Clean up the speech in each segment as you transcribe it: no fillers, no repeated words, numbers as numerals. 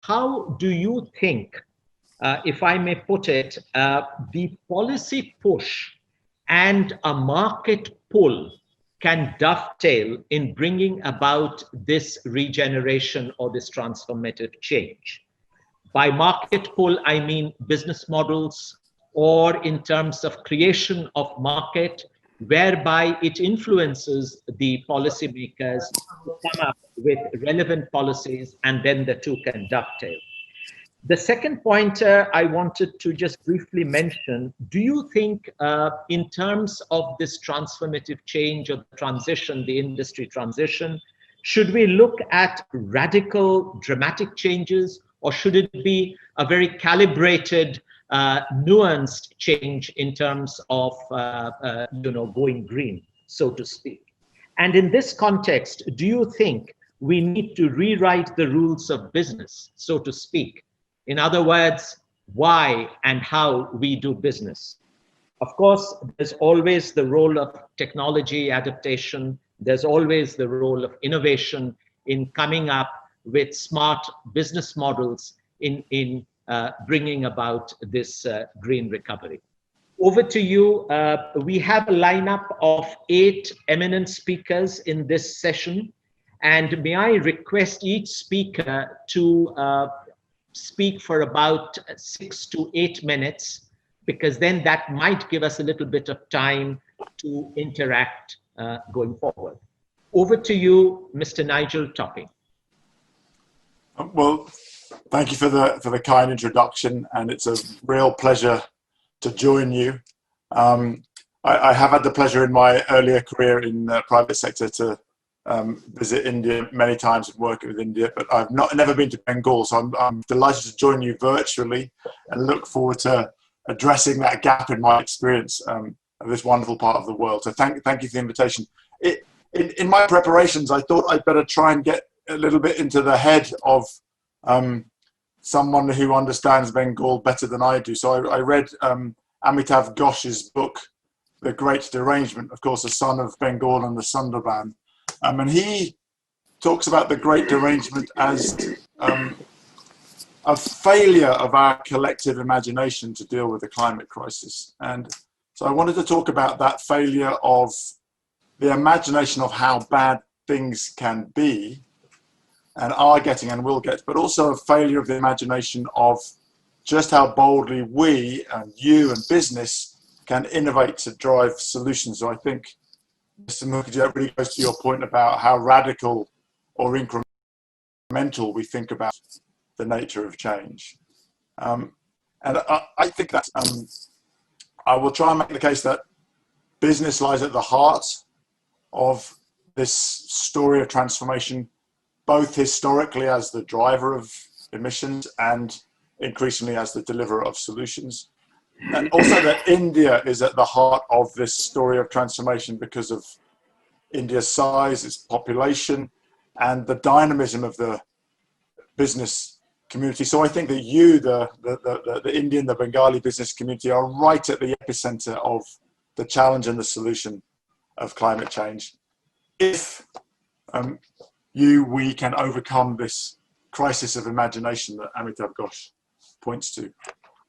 how do you think, if I may put it, the policy push and a market pull can dovetail in bringing about this regeneration or this transformative change? By market pull, I mean business models, or in terms of creation of market, whereby it influences the policymakers to come up with relevant policies, and then the two can dovetail. The second pointer I wanted to just briefly mention, do you think in terms of this transformative change or the transition, the industry transition, should we look at radical, dramatic changes, or should it be a very calibrated, nuanced change in terms of going green, so to speak? And in this context, do you think we need to rewrite the rules of business, so to speak? In other words, why and how we do business. Of course, there's always the role of technology adaptation. There's always the role of innovation in coming up with smart business models in bringing about this green recovery. Over to you. We have a lineup of 8 eminent speakers in this session. And may I request each speaker to speak for about 6 to 8 minutes, because then that might give us a little bit of time to interact going forward. Over to you, Mr. Nigel Topping. Well, thank you for the kind introduction, and it's a real pleasure to join you. I have had the pleasure in my earlier career in the private sector to visit India many times and work with India, but I've never been to Bengal, so I'm delighted to join you virtually and look forward to addressing that gap in my experience of this wonderful part of the world. So thank you for the invitation. In my preparations, I thought I'd better try and get a little bit into the head of someone who understands Bengal better than I do. So I read Amitav Ghosh's book, The Great Derangement, of course, the son of Bengal and the Sundarban. And he talks about the Great Derangement as a failure of our collective imagination to deal with the climate crisis. And so I wanted to talk about that failure of the imagination of how bad things can be and are getting and will get, but also a failure of the imagination of just how boldly we and you and business can innovate to drive solutions. So I think, Mr. Mukherjee, that really goes to your point about how radical or incremental we think about the nature of change. And I think that I will try and make the case that business lies at the heart of this story of transformation, both historically as the driver of emissions and increasingly as the deliverer of solutions. And also that India is at the heart of this story of transformation because of India's size, its population, and the dynamism of the business community. So I think that you, the Indian, the Bengali business community, are right at the epicenter of the challenge and the solution of climate change. If we can overcome this crisis of imagination that Amitav Ghosh points to.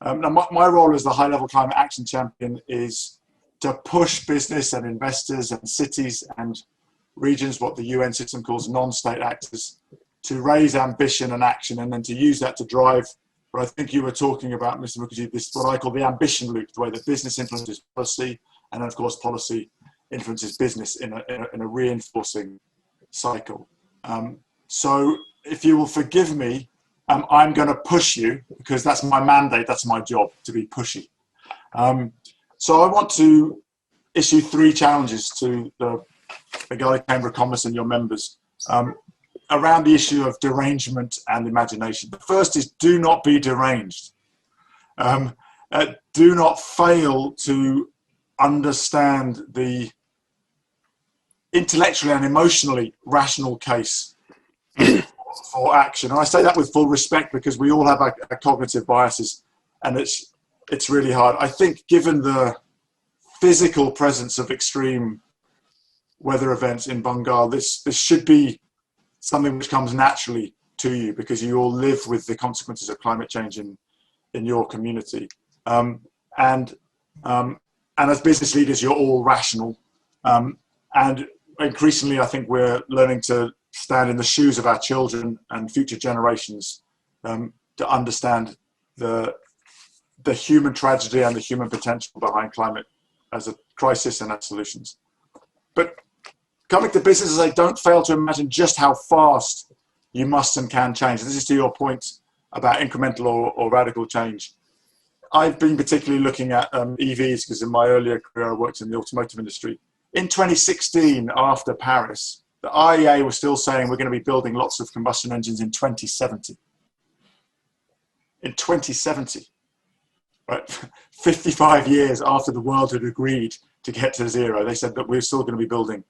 Now, my role as the high-level climate action champion is to push business and investors and cities and regions, what the UN system calls non-state actors, to raise ambition and action, and then to use that to drive what I think you were talking about, Mr. Mukherjee, this what I call the ambition loop, the way that business influences policy, and then of course policy influences business in a reinforcing cycle. So if you will forgive me, I'm going to push you because that's my mandate, that's my job, to be pushy. So I want to issue 3 challenges to the Bengali Chamber of Commerce and your members around the issue of derangement and imagination. The first is, do not be deranged. Do not fail to understand the intellectually and emotionally rational case for action. And I say that with full respect because we all have our cognitive biases, and it's really hard. I think given the physical presence of extreme weather events in Bengal, this should be something which comes naturally to you because you all live with the consequences of climate change in your community. And as business leaders, you're all rational. And increasingly, I think we're learning to stand in the shoes of our children and future generations to understand the human tragedy and the human potential behind climate as a crisis and as solutions. But coming to businesses, I don't fail to imagine just how fast you must and can change. This is to your point about incremental or radical change. I've been particularly looking at EVs because in my earlier career I worked in the automotive industry. In 2016, after Paris, the IEA was still saying we're going to be building lots of combustion engines in 2070. In 2070, right? 55 years after the world had agreed to get to zero, they said that we're still going to be building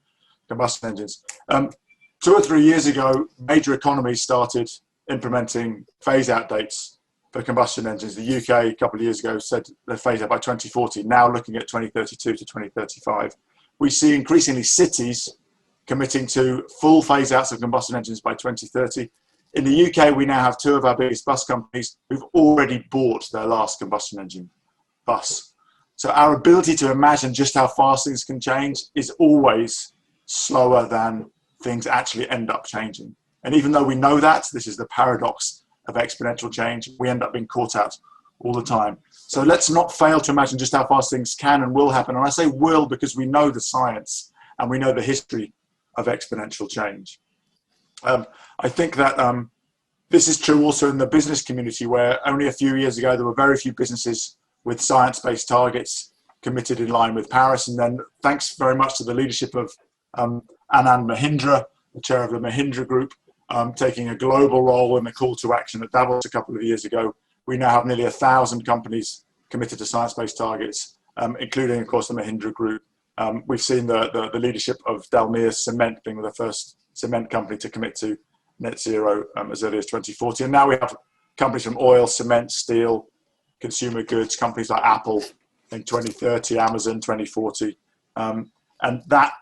combustion engines. 2 or 3 years ago, major economies started implementing phase-out dates for combustion engines. The UK a couple of years ago said they'd phase out by 2040, now looking at 2032 to 2035. We see increasingly cities committing to full phase-outs of combustion engines by 2030. In the UK, we now have 2 of our biggest bus companies who've already bought their last combustion engine bus. So our ability to imagine just how fast things can change is always slower than things actually end up changing. And even though we know that, this is the paradox of exponential change, we end up being caught out all the time. So let's not fail to imagine just how fast things can and will happen. And I say will because we know the science and we know the history of exponential change. I think that this is true also in the business community, where only a few years ago there were very few businesses with science-based targets committed in line with Paris. And then thanks very much to the leadership of Anand Mahindra, the chair of the Mahindra Group, taking a global role in the call to action at Davos a couple of years ago, we now have nearly 1,000 companies committed to science-based targets, including, of course, the Mahindra Group. We've seen the leadership of Dalmia Cement being the first cement company to commit to net zero as early as 2040. And now we have companies from oil, cement, steel, consumer goods, companies like Apple in 2030, Amazon 2040. And that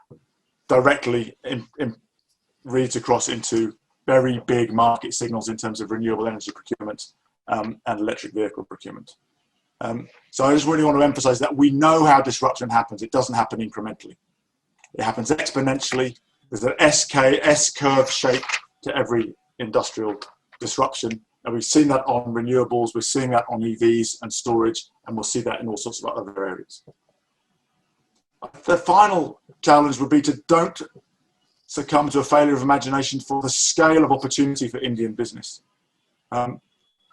directly reads across into very big market signals in terms of renewable energy procurement and electric vehicle procurement. So I just really want to emphasize that we know how disruption happens. It doesn't happen incrementally. It happens exponentially. There's an S-curve shape to every industrial disruption. And we've seen that on renewables, we're seeing that on EVs and storage, and we'll see that in all sorts of other areas. The final challenge would be to don't succumb to a failure of imagination for the scale of opportunity for Indian business.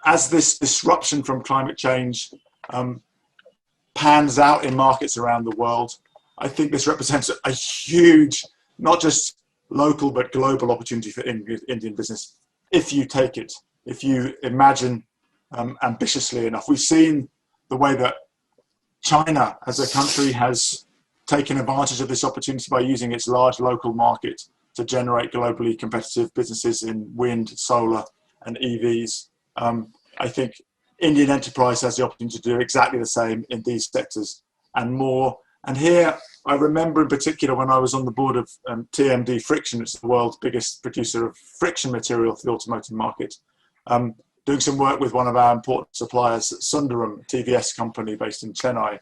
As this disruption from climate change pans out in markets around the world, I think this represents a huge, not just local, but global opportunity for Indian business, if you take it, if you imagine ambitiously enough. We've seen the way that China as a country has taken advantage of this opportunity by using its large local market to generate globally competitive businesses in wind, solar, and EVs. I think Indian enterprise has the opportunity to do exactly the same in these sectors and more. And here, I remember in particular when I was on the board of TMD Friction, it's the world's biggest producer of friction material for the automotive market, doing some work with one of our important suppliers, Sundaram, a TVS company based in Chennai.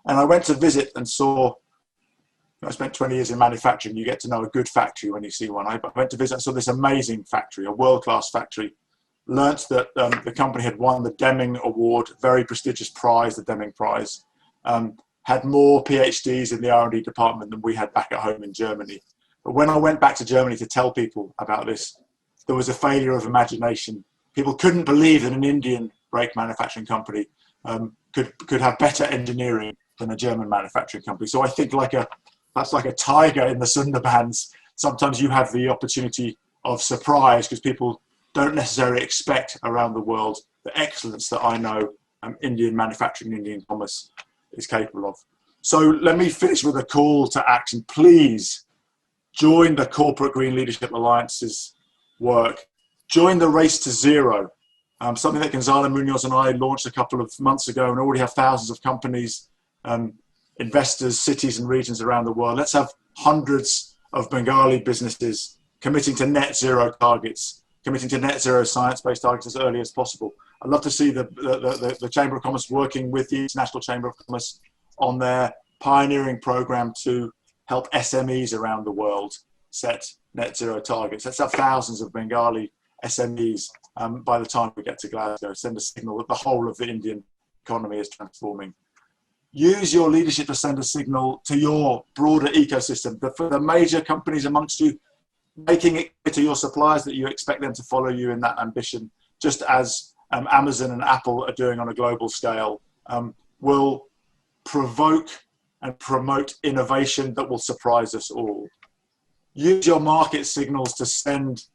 And I went to visit and saw, I spent 20 years in manufacturing. You get to know a good factory when you see one. I went to visit and saw this amazing factory, a world-class factory. Learnt that the company had won the Deming Award, very prestigious prize, the Deming Prize. Had more PhDs in the R&D department than we had back at home in Germany. But when I went back to Germany to tell people about this, there was a failure of imagination. People couldn't believe that an Indian brake manufacturing company could have better engineering than a German manufacturing company. So I think that's like a tiger in the Sundarbans. Sometimes you have the opportunity of surprise because people don't necessarily expect around the world the excellence that I know Indian manufacturing, Indian commerce is capable of. So let me finish with a call to action. Please join the Corporate Green Leadership Alliance's work. Join the Race to Zero, something that Gonzalo Munoz and I launched a couple of months ago and already have thousands of companies, investors, cities and regions around the world. Let's have hundreds of Bengali businesses committing to net zero targets committing to net zero science-based targets as early as possible. I'd love to see the Chamber of Commerce working with the International Chamber of Commerce on their pioneering program to help SMEs around the world set net zero targets. Let's have thousands of Bengali SMEs by the time we get to Glasgow, send a signal that the whole of the Indian economy is transforming. Use your leadership to send a signal to your broader ecosystem, for the major companies amongst you, making it clear to your suppliers that you expect them to follow you in that ambition, just as Amazon and Apple are doing on a global scale, will provoke and promote innovation that will surprise us all. Use your market signals to send,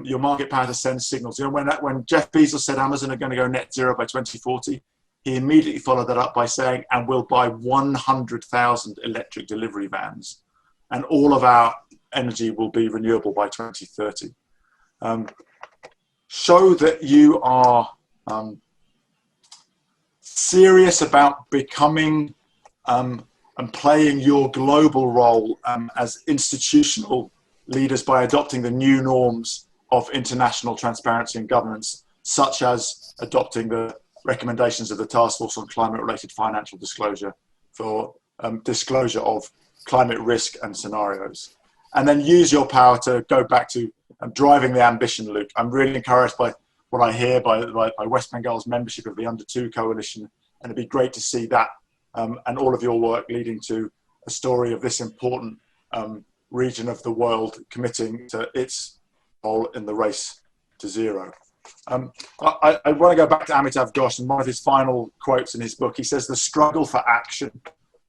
your market power to send signals. You know, when Jeff Bezos said Amazon are going to go net zero by 2040, he immediately followed that up by saying, and we'll buy 100,000 electric delivery vans, and all of our energy will be renewable by 2030. Show that you are serious about becoming and playing your global role as institutional leaders by adopting the new norms of international transparency and governance, such as adopting the recommendations of the Task Force on Climate-Related Financial Disclosure for disclosure of climate risk and scenarios. And then use your power to go back to driving the ambition loop. I'm really encouraged by what I hear by West Bengal's membership of the Under 2 Coalition, and it'd be great to see that and all of your work leading to a story of this important region of the world committing to its role in the race to zero. I want to go back to Amitav Ghosh, and one of his final quotes in his book. He says, "The struggle for action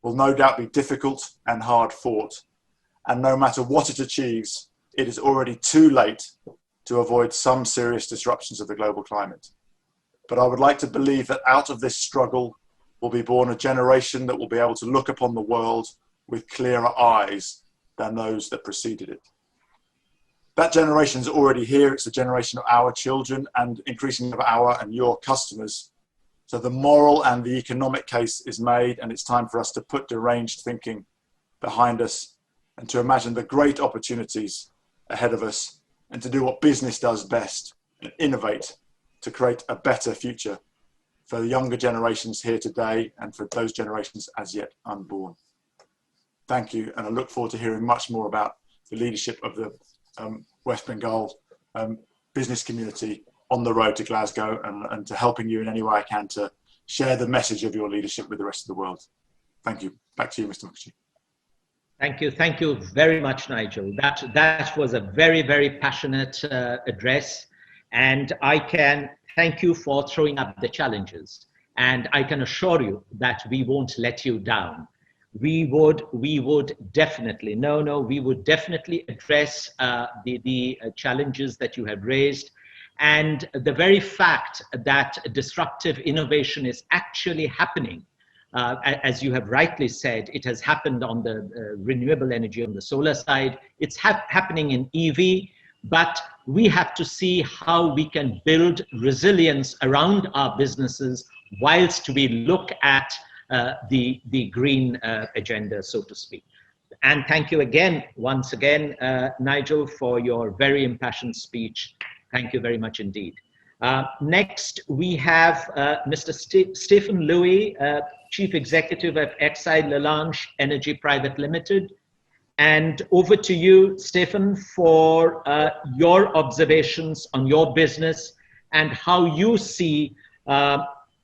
will no doubt be difficult and hard fought, and no matter what it achieves, it is already too late to avoid some serious disruptions of the global climate. But I would like to believe that out of this struggle will be born a generation that will be able to look upon the world with clearer eyes than those that preceded it." That generation is already here. It's the generation of our children and increasingly of our and your customers. So the moral and the economic case is made, and it's time for us to put deranged thinking behind us and to imagine the great opportunities ahead of us and to do what business does best and innovate to create a better future for the younger generations here today and for those generations as yet unborn. Thank you, and I look forward to hearing much more about the leadership of the West Bengal business community on the road to Glasgow, and to helping you in any way I can to share the message of your leadership with the rest of the world. Thank you. Back to you, Mr. Mukherjee. Thank you. Thank you very much, Nigel. That was a very, very passionate address, and I can thank you for throwing up the challenges. And I can assure you that we won't let you down. We would definitely, we would definitely address the challenges that you have raised. And the very fact that disruptive innovation is actually happening, as you have rightly said, it has happened on the renewable energy, on the solar side, it's happening in EV, but we have to see how we can build resilience around our businesses whilst we look at the green agenda, so to speak. And thank you again, once again, Nigel, for your very impassioned speech. Thank you very much indeed. Next, we have Mr. Stephen Louis, Chief Executive of Exide Lalange Energy Private Limited. And over to you, Stephen, for your observations on your business and how you see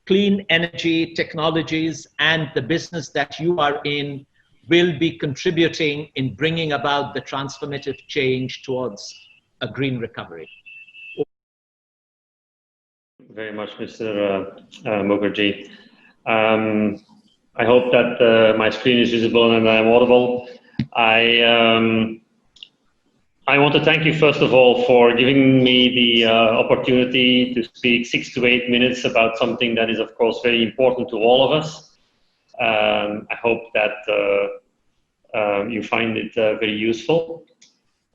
clean energy technologies and the business that you are in will be contributing in bringing about the transformative change towards a green recovery. Very much, Mr. Mukherjee. I hope that my screen is visible and I'm audible. I want to thank you, first of all, for giving me the opportunity to speak 6 to 8 minutes about something that is, of course, very important to all of us. I hope that you find it very useful.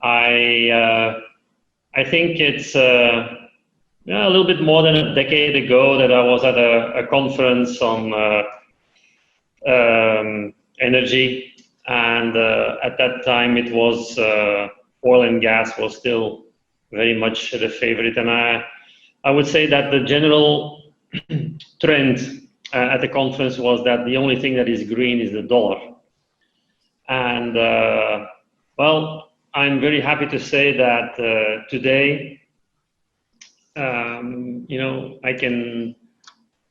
I think it's a little bit more than a decade ago that I was at a conference on energy, and at that time it was oil and gas was still very much the favorite. And I would say that the general trend at the conference was that the only thing that is green is the dollar. And well, I'm very happy to say that today, you know, I can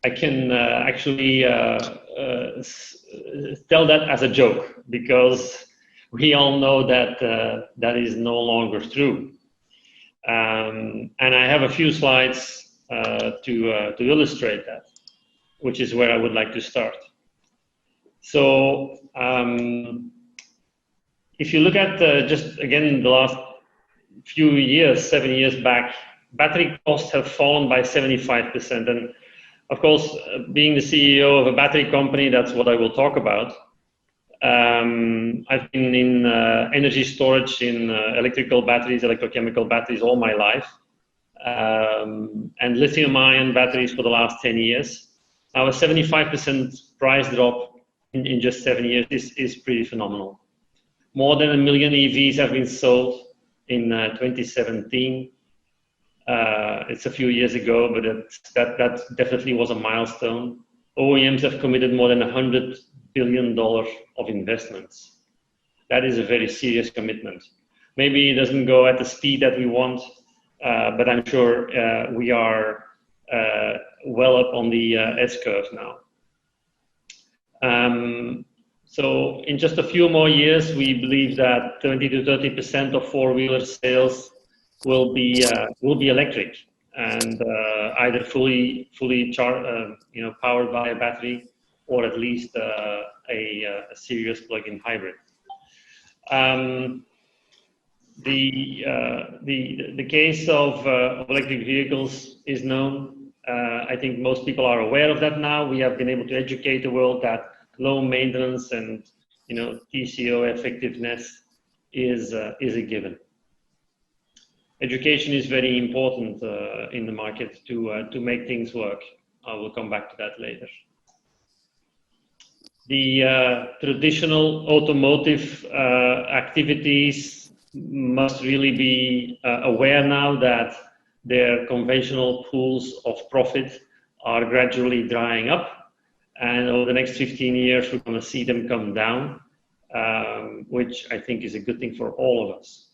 actually tell that as a joke, because we all know that that is no longer true. And I have a few slides to illustrate that, which is where I would like to start. So if you look at just again the last few years, 7 years back, battery costs have fallen by 75%. And of course, being the CEO of a battery company, that's what I will talk about. I've been in energy storage, in electrical batteries, electrochemical batteries all my life, and lithium-ion batteries for the last 10 years. Now, a 75% price drop in just 7 years is pretty phenomenal. More than 1 million EVs have been sold in 2017. It's a few years ago, but that definitely was a milestone. OEMs have committed more than $100 billion of investments. That is a very serious commitment. Maybe it doesn't go at the speed that we want, but I'm sure we are well up on the S-curve now. So in just a few more years, we believe that 20 to 30% of four-wheeler sales will be electric, and either fully powered by a battery, or at least a serious plug-in hybrid. The case of electric vehicles is known. I think most people are aware of that now. We have been able to educate the world that low maintenance and TCO effectiveness is a given. Education is very important in the market to make things work. I will come back to that later. The traditional automotive activities must really be aware now that their conventional pools of profit are gradually drying up, and over the next 15 years we're going to see them come down, which I think is a good thing for all of us.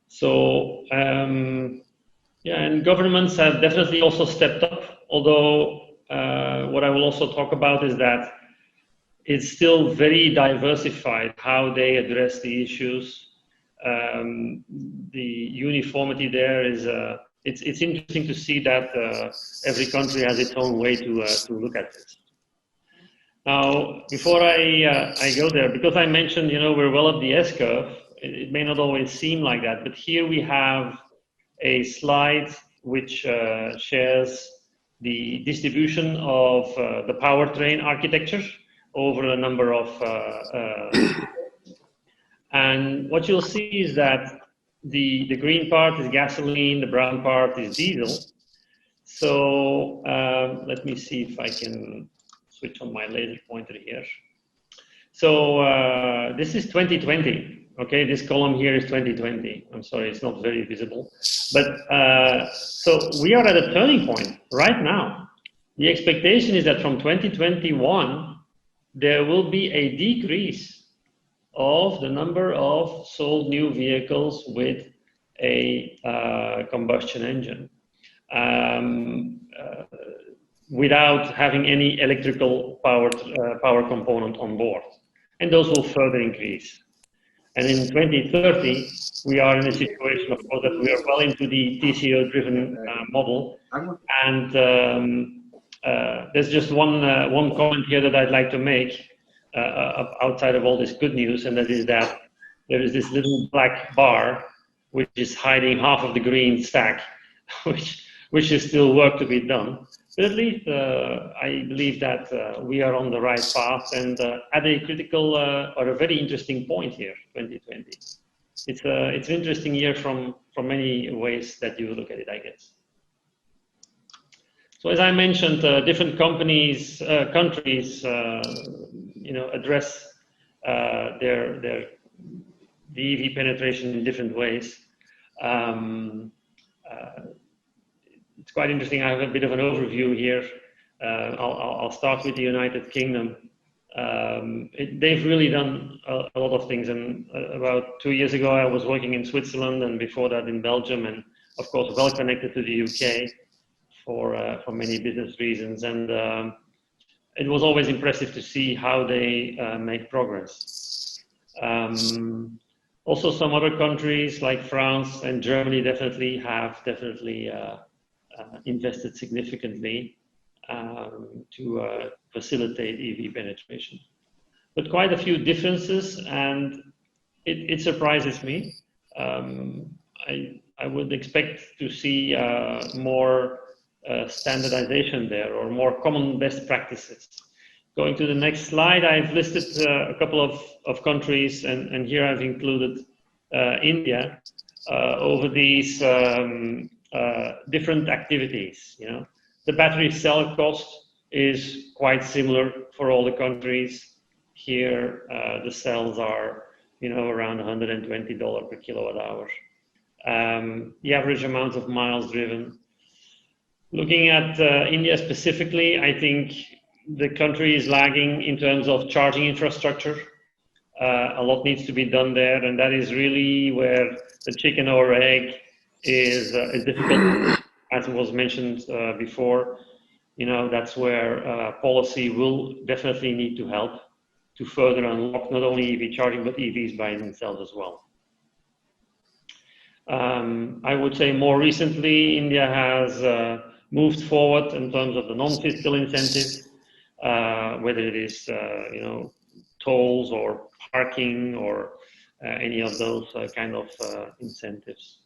So yeah, and governments have definitely also stepped up, although what I will also talk about is that it's still very diversified how they address the issues. The uniformity there is, it's interesting to see that every country has its own way to look at this. Now, before I go there, because I mentioned, we're well up the S-curve, it may not always seem like that, but here we have a slide which shares the distribution of the powertrain architecture over a number of and what you'll see is that the green part is gasoline, the brown part is diesel. So let me see if I can switch on my laser pointer here. So this is 2020. Okay, this column here is 2020. I'm sorry, it's not very visible. But so we are at a turning point right now. The expectation is that from 2021, there will be a decrease of the number of sold new vehicles with a combustion engine without having any electrical power component on board. And those will further increase. And in 2030, we are in a situation, of course, that we are well into the TCO-driven model. And there's just one comment here that I'd like to make outside of all this good news, and that is that there is this little black bar which is hiding half of the green stack, which is still work to be done. But at least I believe that we are on the right path and at a critical or a very interesting point here, 2020. It's an interesting year from many ways that you look at it, I guess. So as I mentioned, different countries, address the EV penetration in different ways. It's quite interesting. I have a bit of an overview here. I'll start with the United Kingdom. They've really done a lot of things. And about 2 years ago, I was working in Switzerland, and before that in Belgium, and of course well connected to the UK for many business reasons. And it was always impressive to see how they make progress. Also, some other countries like France and Germany definitely have invested significantly to facilitate EV penetration. But quite a few differences, and it surprises me. I would expect to see more standardization there, or more common best practices. Going to the next slide, I've listed a couple of countries, and here I've included India over these different activities. You know, the battery cell cost is quite similar for all the countries. Here, the cells are, you know, around $120 per kilowatt hour. The average amount of miles driven. Looking at India specifically, I think the country is lagging in terms of charging infrastructure. A lot needs to be done there, and that is really where the chicken or egg is difficult, as was mentioned before. You know, that's where policy will definitely need to help to further unlock not only EV charging, but EVs by themselves as well. I would say more recently, India has moved forward in terms of the non-fiscal incentives, whether it is, you know, tolls or parking or any of those kind of incentives.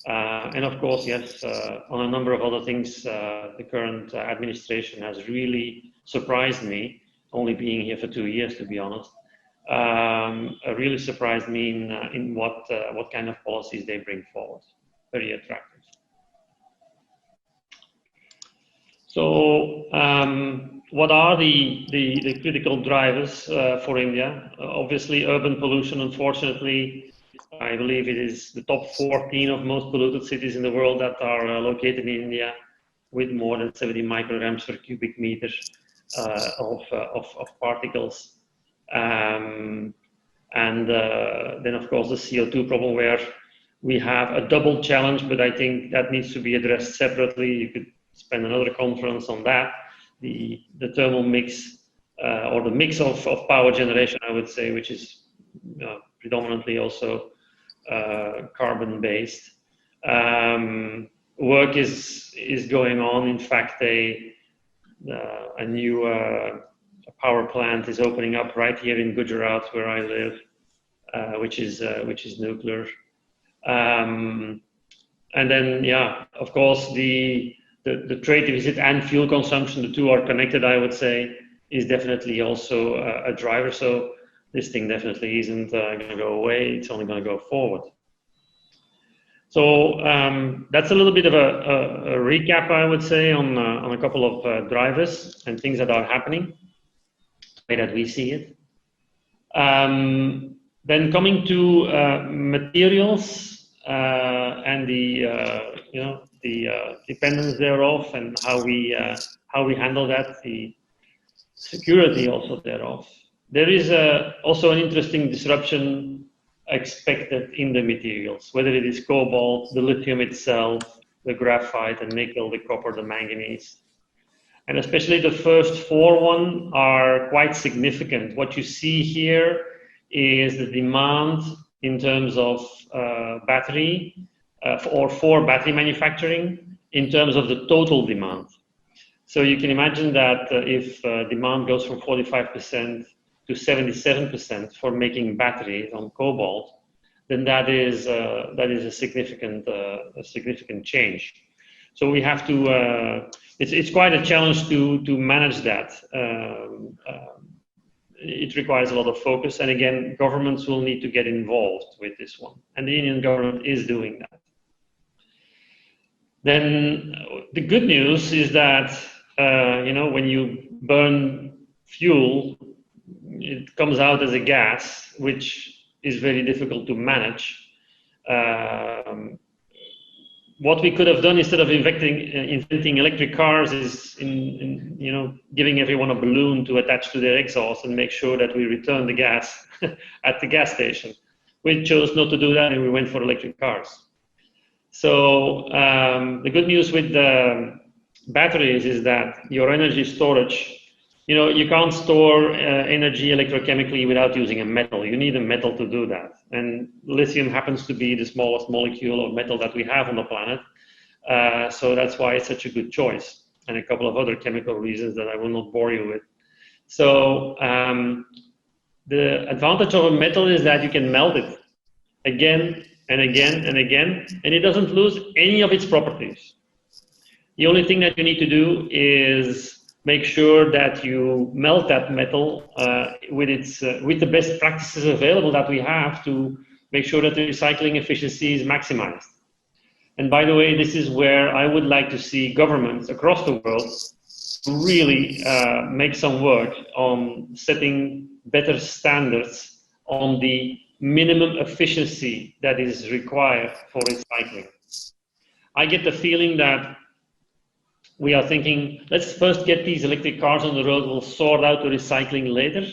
And of course, yes, on a number of other things, the current administration has really surprised me, only being here for 2 years, to be honest. Really surprised me in what kind of policies they bring forward. Very attractive. So, what are the critical drivers for India? Obviously, urban pollution, unfortunately, I believe it is the top 14 of most polluted cities in the world that are located in India, with more than 70 micrograms per cubic meter of particles. And then, of course, the CO2 problem, where we have a double challenge, but I think that needs to be addressed separately. You could spend another conference on that. The thermal mix, or the mix of power generation, I would say, which is predominantly also carbon-based. Work is going on. In fact, a new power plant is opening up right here in Gujarat, where I live, which is nuclear. And then, yeah, of course, the trade deficit and fuel consumption, the two are connected, I would say, is definitely also a driver. So this thing definitely isn't going to go away. It's only going to go forward. So that's a little bit of a recap, I would say, on a couple of drivers and things that are happening, the way that we see it. Then coming to materials and the dependence thereof, and how we handle that, the security also thereof. There is also an interesting disruption expected in the materials, whether it is cobalt, the lithium itself, the graphite, the nickel, the copper, the manganese. And especially the first four are quite significant. What you see here is the demand in terms of battery, or for battery manufacturing, in terms of the total demand. So you can imagine that if demand goes from 45% to 77% for making batteries on cobalt, then that is a significant change. So we have to. It's quite a challenge to manage that. It requires a lot of focus, and again, governments will need to get involved with this one, and the Indian government is doing that. Then the good news is that when you burn fuel, it comes out as a gas, which is very difficult to manage. What we could have done instead of inventing electric cars is giving everyone a balloon to attach to their exhaust and make sure that we return the gas at the gas station. We chose not to do that, and we went for electric cars. So the good news with the batteries is that your energy storage, you can't store energy electrochemically without using a metal. You need a metal to do that. And lithium happens to be the smallest molecule of metal that we have on the planet. So that's why it's such a good choice. And a couple of other chemical reasons that I will not bore you with. So the advantage of a metal is that you can melt it again and again and again, and it doesn't lose any of its properties. The only thing that you need to do is make sure that you melt that metal with the best practices available that we have to make sure that the recycling efficiency is maximized. And by the way, this is where I would like to see governments across the world really make some work on setting better standards on the minimum efficiency that is required for recycling. I get the feeling that we are thinking, let's first get these electric cars on the road, we'll sort out the recycling later.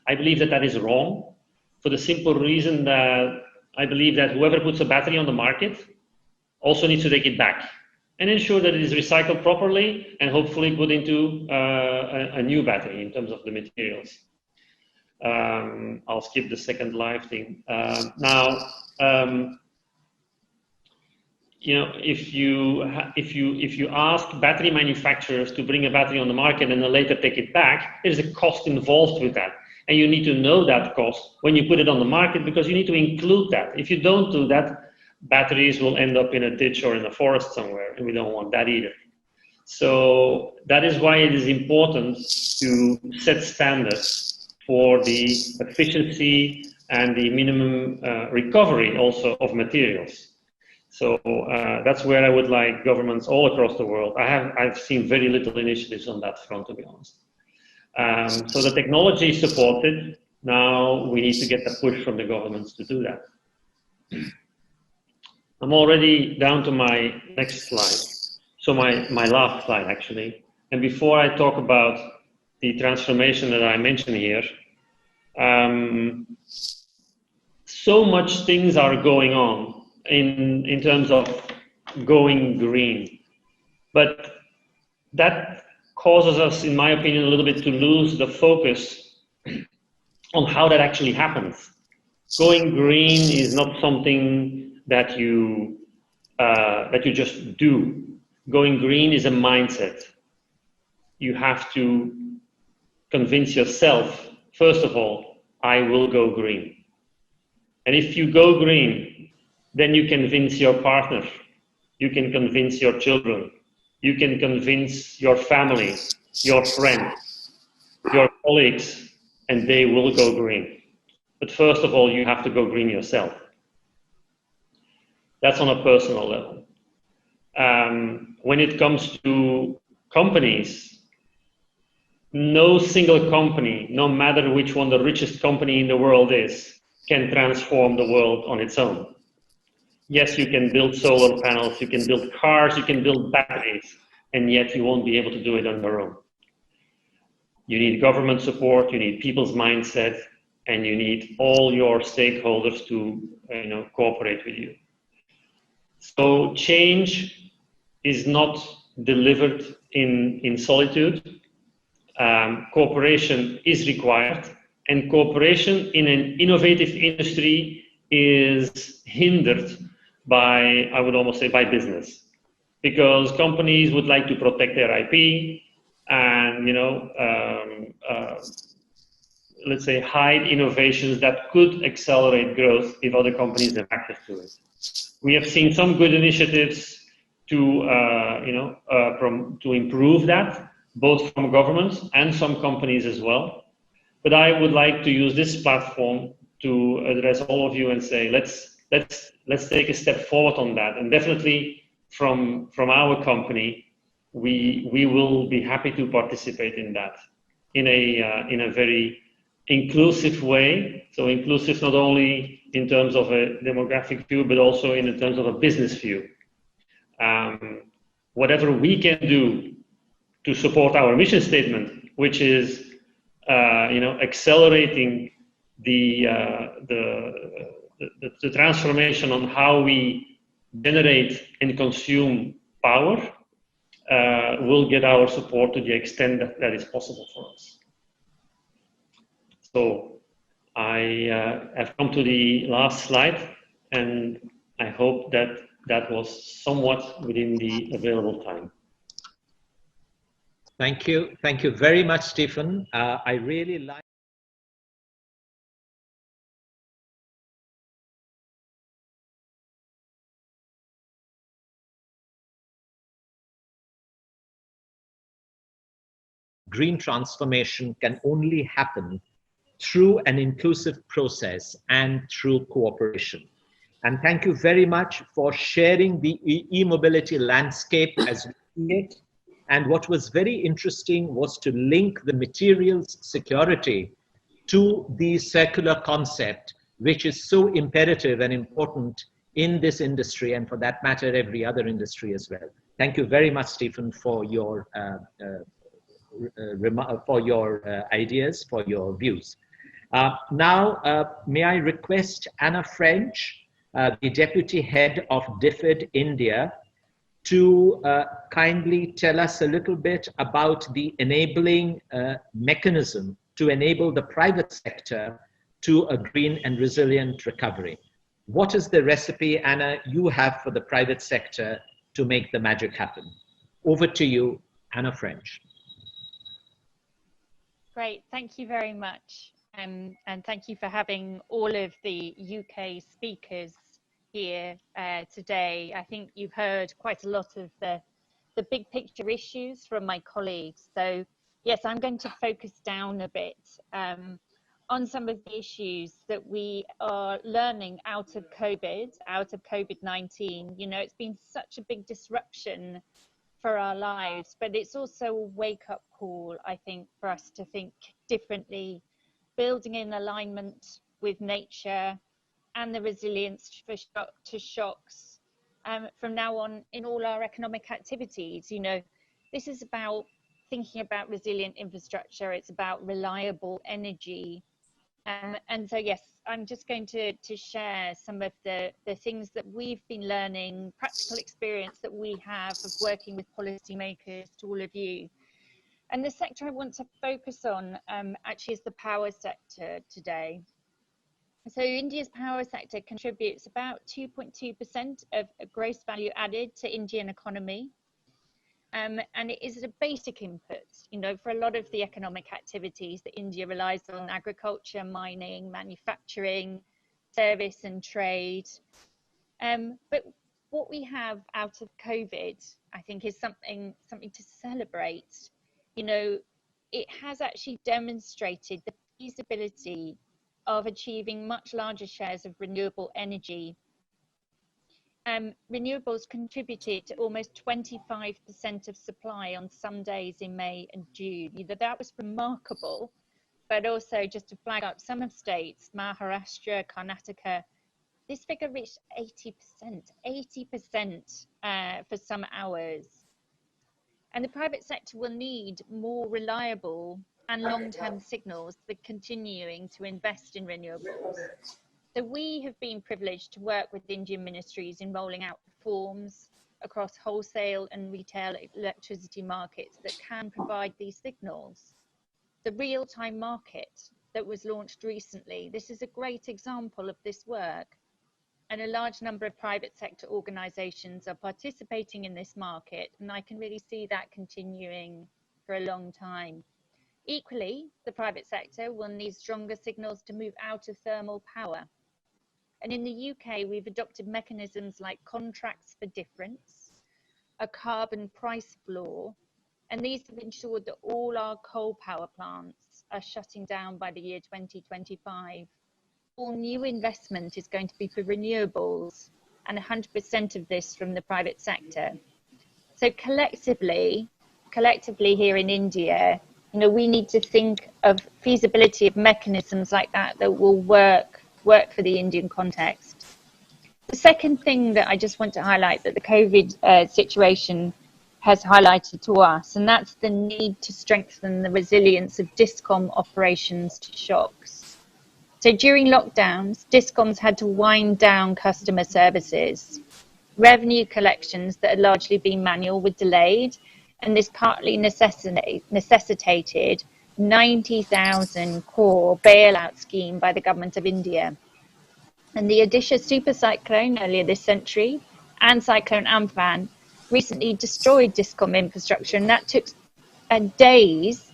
I believe that that is wrong, for the simple reason that I believe that whoever puts a battery on the market also needs to take it back and ensure that it is recycled properly and hopefully put into a new battery in terms of the materials. I'll skip the second live thing. If you ask battery manufacturers to bring a battery on the market and then later take it back, there's a cost involved with that. And you need to know that cost when you put it on the market, because you need to include that. If you don't do that, batteries will end up in a ditch or in a forest somewhere, and we don't want that either. So that is why it is important to set standards for the efficiency and the minimum recovery also of materials. So that's where I would like governments all across the world. I've seen very little initiatives on that front, to be honest. So the technology is supported. Now we need to get the push from the governments to do that. I'm already down to my next slide. So my last slide, actually. And before I talk about the transformation that I mentioned here, so much things are going on in terms of going green. But that causes us, in my opinion, a little bit to lose the focus on how that actually happens. Going green is not something that you just do. Going green is a mindset. You have to convince yourself, first of all, I will go green. And if you go green, then you convince your partner, you can convince your children, you can convince your family, your friends, your colleagues, and they will go green. But first of all, you have to go green yourself. That's on a personal level. When it comes to companies, no single company, no matter which one the richest company in the world is, can transform the world on its own. Yes, you can build solar panels, you can build cars, you can build batteries, and yet you won't be able to do it on your own. You need government support, you need people's mindset, and you need all your stakeholders to cooperate with you. So change is not delivered in solitude. Cooperation is required, and cooperation in an innovative industry is hindered by, I would almost say, by business, because companies would like to protect their IP and let's say hide innovations that could accelerate growth if other companies have access to it. We have seen some good initiatives to improve that, both from governments and some companies as well. But I would like to use this platform to address all of you and say, let's take a step forward on that. And definitely from our company, we will be happy to participate in that in a very inclusive way. So inclusive not only in terms of a demographic view, but also in terms of a business view. Whatever we can do to support our mission statement, which is accelerating the transformation on how we generate and consume power, will get our support to the extent that is possible for us. So I have come to the last slide, and I hope that was somewhat within the available time. Thank you. Thank you very much, Stephen. I really like green transformation can only happen through an inclusive process and through cooperation. And thank you very much for sharing the e-mobility landscape as we see it. And what was very interesting was to link the materials security to the circular concept, which is so imperative and important in this industry, and for that matter, every other industry as well. Thank you very much, Stephen, for your ideas, for your views. Now, may I request Anna French, the Deputy Head of DFID India, to kindly tell us a little bit about the enabling mechanism to enable the private sector to a green and resilient recovery. What is the recipe, Anna, you have for the private sector to make the magic happen? Over to you, Anna French. Great, thank you very much. And thank you for having all of the UK speakers here today. I think you've heard quite a lot of the big picture issues from my colleagues. So yes, I'm going to focus down a bit on some of the issues that we are learning out of COVID-19. You know, it's been such a big disruption for our lives, but it's also a wake-up call, I think, for us to think differently, building in alignment with nature and the resilience to shocks from now on in all our economic activities. You know, this is about thinking about resilient infrastructure, it's about reliable energy. And so, yes, I'm just going to share some of the things that we've been learning, practical experience that we have of working with policymakers to all of you. And the sector I want to focus on actually is the power sector today. So India's power sector contributes about 2.2% of gross value added to Indian economy. And it is a basic input, you know, for a lot of the economic activities that India relies on: agriculture, mining, manufacturing, service and trade. But what we have out of COVID, I think, is something to celebrate. You know, it has actually demonstrated the feasibility of achieving much larger shares of renewable energy. Renewables contributed to almost 25% of supply on some days in May and June. You know, that was remarkable, but also just to flag up some of states, Maharashtra, Karnataka, this figure reached 80% for some hours. And the private sector will need more reliable and long-term signals for continuing to invest in renewables. So we have been privileged to work with Indian ministries in rolling out reforms across wholesale and retail electricity markets that can provide these signals. The real-time market that was launched recently, this is a great example of this work. And a large number of private sector organisations are participating in this market, and I can really see that continuing for a long time. Equally, the private sector will need stronger signals to move out of thermal power. And in the UK, we've adopted mechanisms like contracts for difference, a carbon price floor, and these have ensured that all our coal power plants are shutting down by the year 2025. All new investment is going to be for renewables, and 100% of this from the private sector. So collectively here in India, you know, we need to think of feasibility of mechanisms like that that will work work for the Indian context. The second thing that I just want to highlight that the COVID situation has highlighted to us, and that's the need to strengthen the resilience of Discom operations to shocks. So during lockdowns, Discoms had to wind down customer services. Revenue collections that had largely been manual were delayed, and this partly necessitated 90,000 crore bailout scheme by the government of India. And the Odisha super cyclone earlier this century and Cyclone Amphan recently destroyed Discom infrastructure, and that took days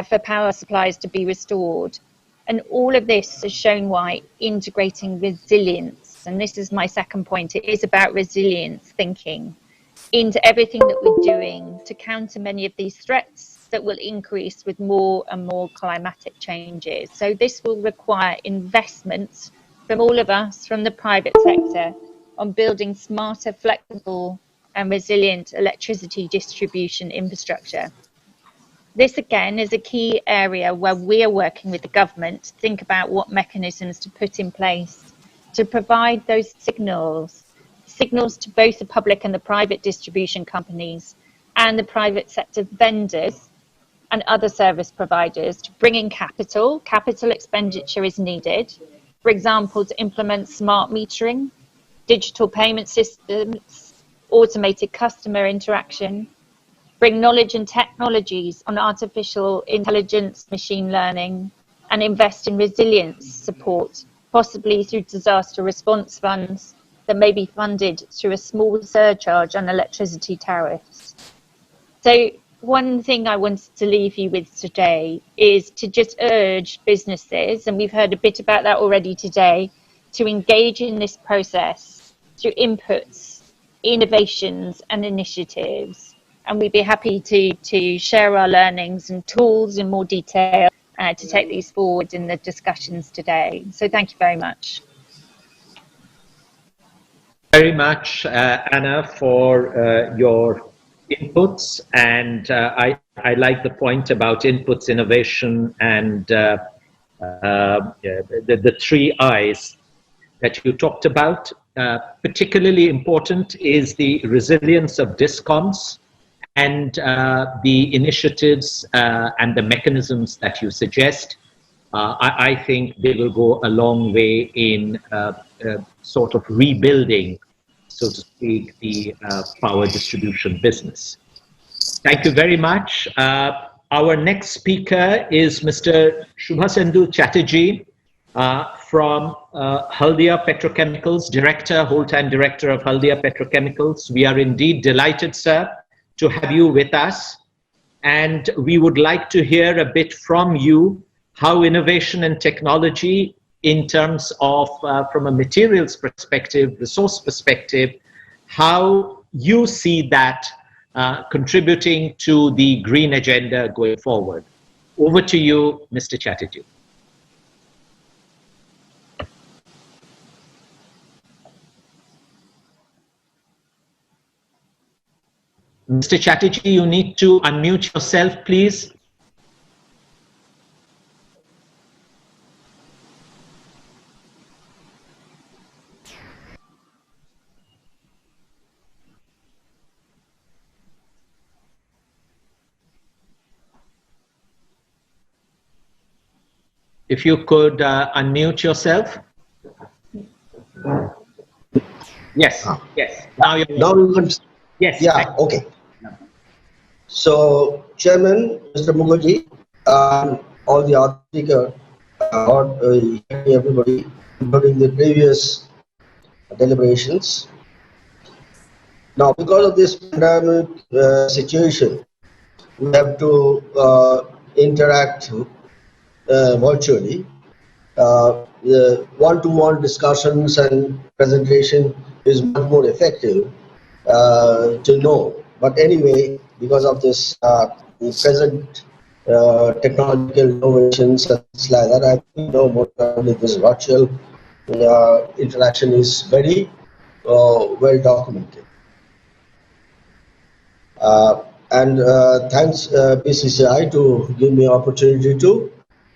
for power supplies to be restored. And all of this has shown why integrating resilience, and this is my second point, it is about resilience thinking into everything that we're doing to counter many of these threats that will increase with more and more climatic changes. So this will require investments from all of us, from the private sector, on building smarter, flexible and resilient electricity distribution infrastructure. This again is a key area where we are working with the government to think about what mechanisms to put in place to provide those signals to both the public and the private distribution companies and the private sector vendors and other service providers to bring in capital. Capital expenditure is needed, for example, to implement smart metering, digital payment systems, automated customer interaction, bring knowledge and technologies on artificial intelligence, machine learning, and invest in resilience support, possibly through disaster response funds that may be funded through a small surcharge on electricity tariffs. So one thing I wanted to leave you with today is to just urge businesses, and we've heard a bit about that already today, to engage in this process through inputs, innovations and initiatives. And we'd be happy to share our learnings and tools in more detail to take these forward in the discussions today. So thank you very much. Very much, Anna, for your inputs. And I like the point about inputs, innovation, and the three I's that you talked about. Particularly important is the resilience of Discoms and the initiatives and the mechanisms that you suggest. I think they will go a long way in sort of rebuilding, so to speak, the power distribution business. Thank you very much. Our next speaker is Mr. Shubhasendu Chatterjee from Haldia Petrochemicals, whole-time director of Haldia Petrochemicals. We are indeed delighted, sir, to have you with us. And we would like to hear a bit from you how innovation and technology in terms of, from a materials perspective, resource perspective, how you see that contributing to the green agenda going forward. Over to you, Mr. Chatterjee. Mr. Chatterjee, you need to unmute yourself, please. If you could unmute yourself. Yes, yes. Now you can. Yes. Yeah, okay. So, Chairman, Mr. Mukherjee, all the other speakers, everybody, including the previous deliberations. Now, because of this pandemic situation, we have to interact virtually. The one-to-one discussions and presentation is much more effective to know. But anyway, because of this present technological innovations and things like that, I think more probably this virtual interaction is very well documented. And thanks BCCI to give me opportunity to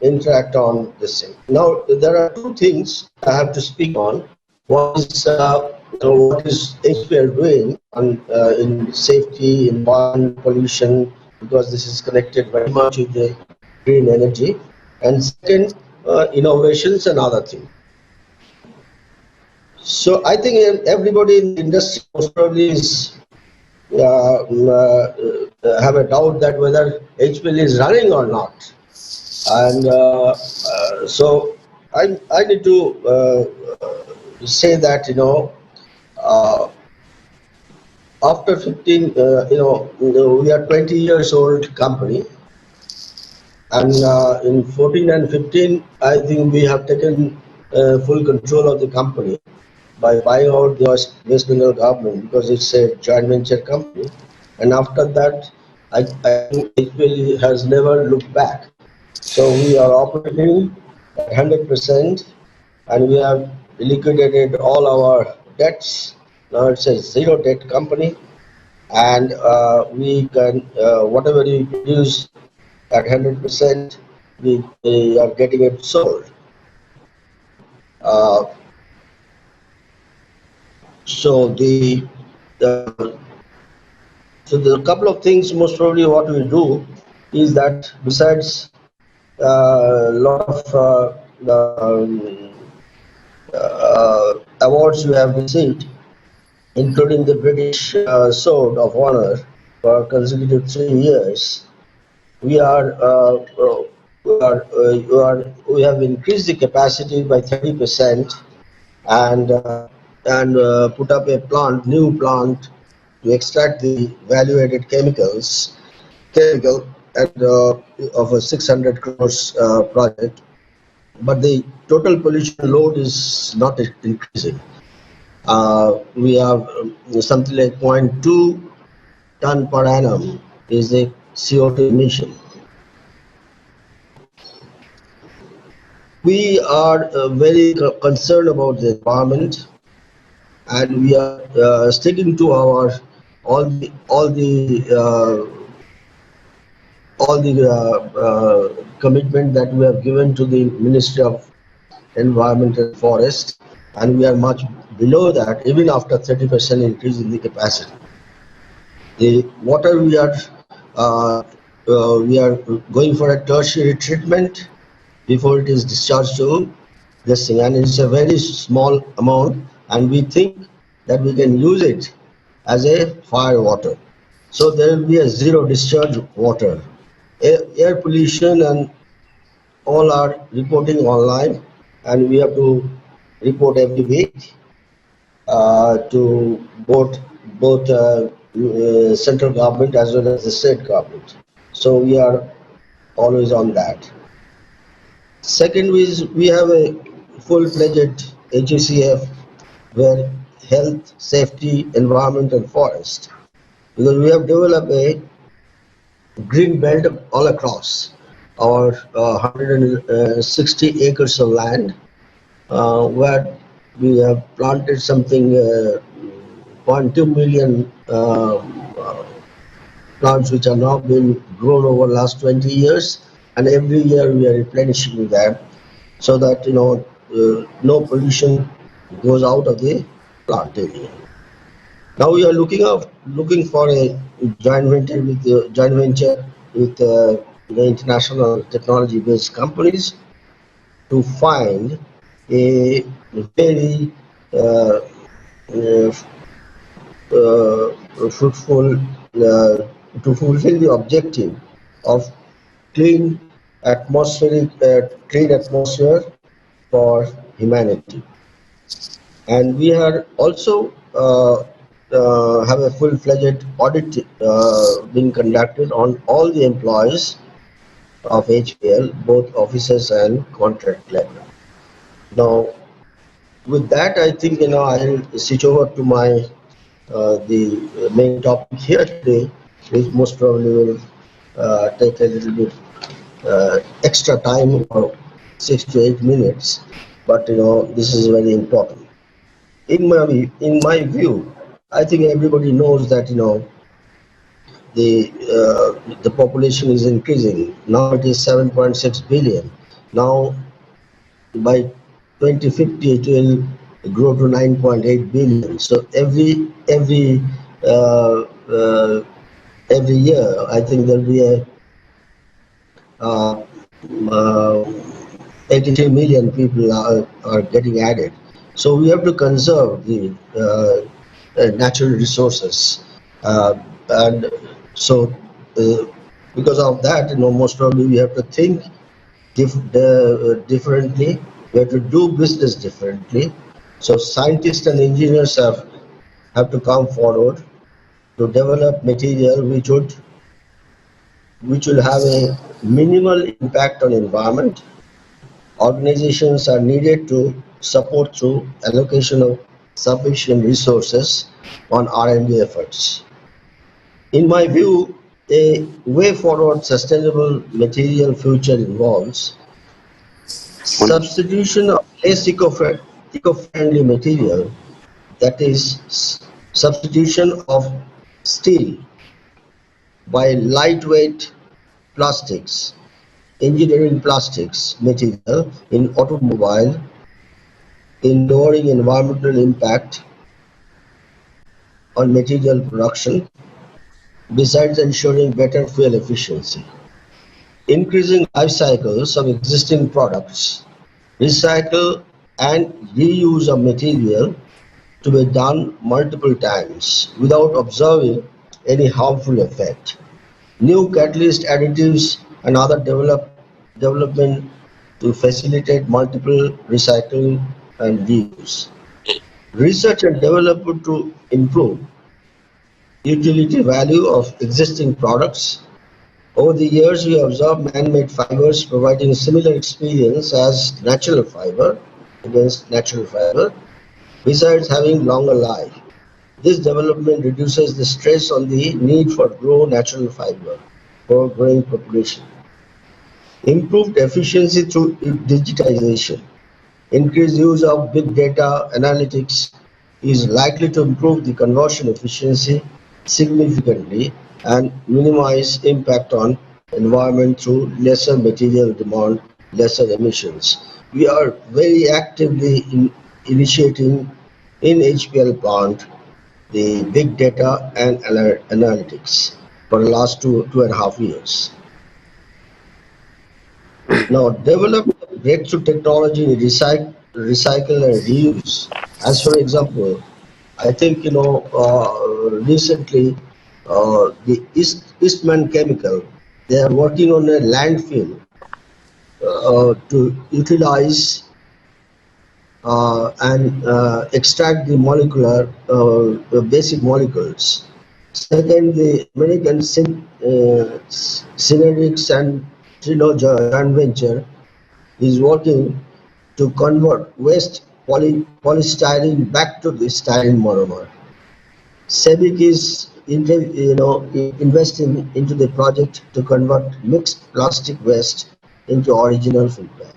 interact on this thing. Now, there are two things I have to speak on. One is what is HPL doing on, in safety, environment, pollution, because this is connected very much with the green energy. And second, innovations and other things. So I think everybody in the industry most probably is have a doubt that whether HPL is running or not. And so I need to say that, uh, after 15, we are 20 years old company, and in 14 and 15, I think we have taken full control of the company by buying out the West Bengal government, because it's a joint venture company. And after that, I think HPL has never looked back. So we are operating at 100%, and we have liquidated all our debts. Now it's a zero debt company, and we can, whatever we produce at 100%, we are getting it sold. Uh, so the so the couple of things most probably what we do is that, besides a lot of awards we have received, including the British Sword of Honor for consecutive 3 years, we have increased the capacity by 30%, and put up a new plant to extract the value-added chemical and of a 600 crores project. But the total pollution load is not increasing. We have something like 0.2 ton per annum is the CO2 emission. We are very concerned about the environment, and we are sticking to our all the commitment that we have given to the Ministry of Environment and Forest, and we are much below that, even after 30% increase in the capacity. The water we are going for a tertiary treatment before it is discharged to this thing, and it's a very small amount, and we think that we can use it as a fire water. So there will be a zero discharge water. Air pollution and all are reporting online, and we have to report every week to both central government as well as the state government. So we are always on that. Second is, we have a full-fledged HACF, where health, safety, environment and forest, because we have developed a green belt all across our 160 acres of land, where we have planted something 0.2 million plants, which are now being grown over the last 20 years, and every year we are replenishing that, so that no pollution goes out of the plant area. Now we are looking for a joint venture with the international technology-based companies to find a very fruitful to fulfill the objective of clean atmosphere for humanity. And we are also have a full-fledged audit being conducted on all the employees of HPL, both officers and contract level. Now, with that, I think I'll switch over to my the main topic here today, which most probably will take a little bit extra time, or 6 to 8 minutes, but this is very important. In my view, I think everybody knows that the population is increasing. Now it is 7.6 billion, Now, by 2050, it will grow to 9.8 billion. So uh, uh, every year, I think there'll be a uh, uh, 83 million people are getting added. So we have to conserve the natural resources, and so because of that, most probably we have to think differently. We have to do business differently. So scientists and engineers have to come forward to develop material which will have a minimal impact on environment. Organizations are needed to support through allocation of sufficient resources on R&D efforts. In my view, a way forward sustainable material future involves substitution of less eco-friendly material, that is, substitution of steel by lightweight plastics, engineering plastics material in automobile, in lowering environmental impact on material production, besides ensuring better fuel efficiency. Increasing life cycles of existing products, recycle and reuse of material to be done multiple times without observing any harmful effect. New catalyst additives and other development to facilitate multiple recycle and reuse. Research and development to improve utility value of existing products. Over the years, we observed man-made fibers providing similar experience as natural fiber against natural fiber, besides having longer life. This development reduces the stress on the need for grow natural fiber for growing population. Improved efficiency through digitization. Increased use of big data analytics is likely to improve the conversion efficiency significantly and minimize impact on environment through lesser material demand, lesser emissions. We are very actively initiating in HPL plant the big data and analytics for the last two and a half years. Now, develop breakthrough technology in recycle and reuse. As for example, I think recently the Eastman Chemical, they are working on a landfill to utilize and extract the molecular basic molecules. Second, the American Synergics and Trino joint venture is working to convert waste polystyrene back to the styrene monomer. SEBIC is investing into the project to convert mixed plastic waste into original feedback.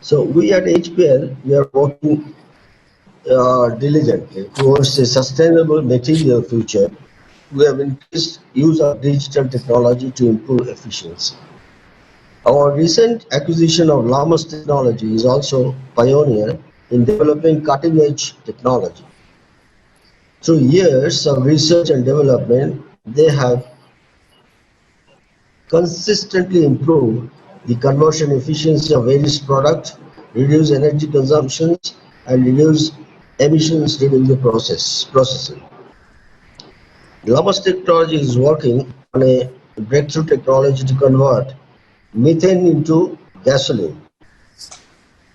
So we at HPL, we are working diligently towards a sustainable material future. We have increased use of digital technology to improve efficiency. Our recent acquisition of Lamas Technology is also pioneer in developing cutting-edge technology. Through years of research and development, they have consistently improved the conversion efficiency of various products, reduce energy consumptions, and reduce emissions during the processing. Lamas Technology is working on a breakthrough technology to convert methane into gasoline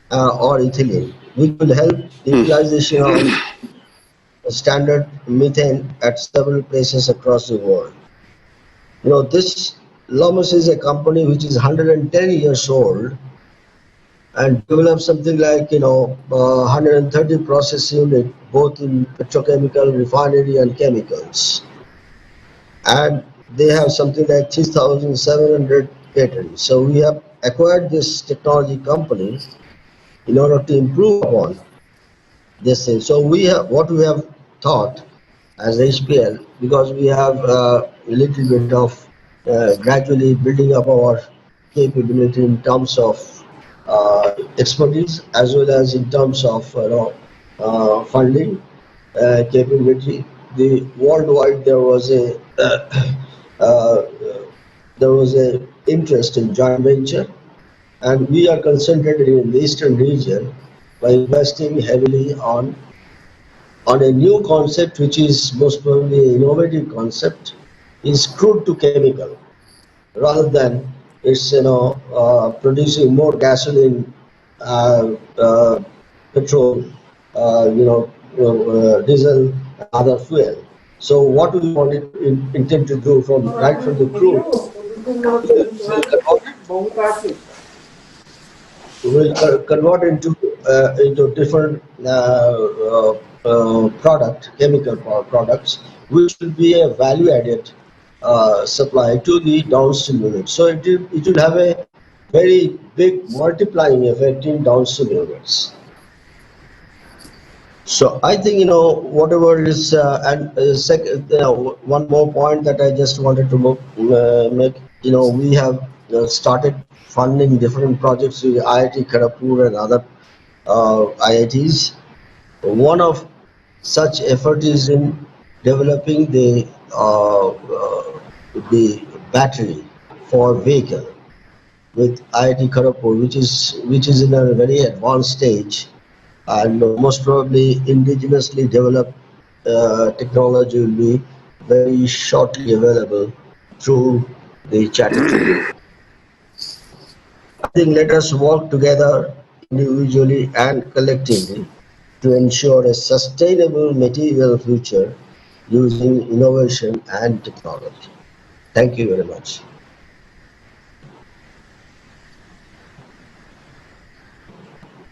or ethylene, which will help utilization of standard methane at several places across the world. This Lamas is a company which is 110 years old and developed something like 130 process units, both in petrochemical, refinery, and chemicals. And they have something like 3,700 patents. So we have acquired this technology company in order to improve upon this thing. So what we have thought as HPL, because we have a little bit of gradually building up our capability in terms of expertise as well as in terms of funding capability. The worldwide uh, there was a interest in joint venture, and we are concentrated in the eastern region by investing heavily on a new concept, which is most probably an innovative concept, is crude to chemical, rather than it's producing more gasoline, uh, uh, petrol, diesel, and other fuel. So what we intend to do from right from the crude, we will convert into different chemical products, which will be a value-added supply to the downstream unit. So it will have a very big multiplying effect in downstream units. So I think whatever is and second, one more point that I just wanted to make. We have started funding different projects with IIT Kharagpur and other IITs. One of such effort is in developing the battery for vehicle with IIT Kharagpur, which is in a very advanced stage, and most probably indigenously developed technology will be very shortly available through the Chatterjee. I think let us work together individually and collectively to ensure a sustainable material future using innovation and technology. Thank you very much.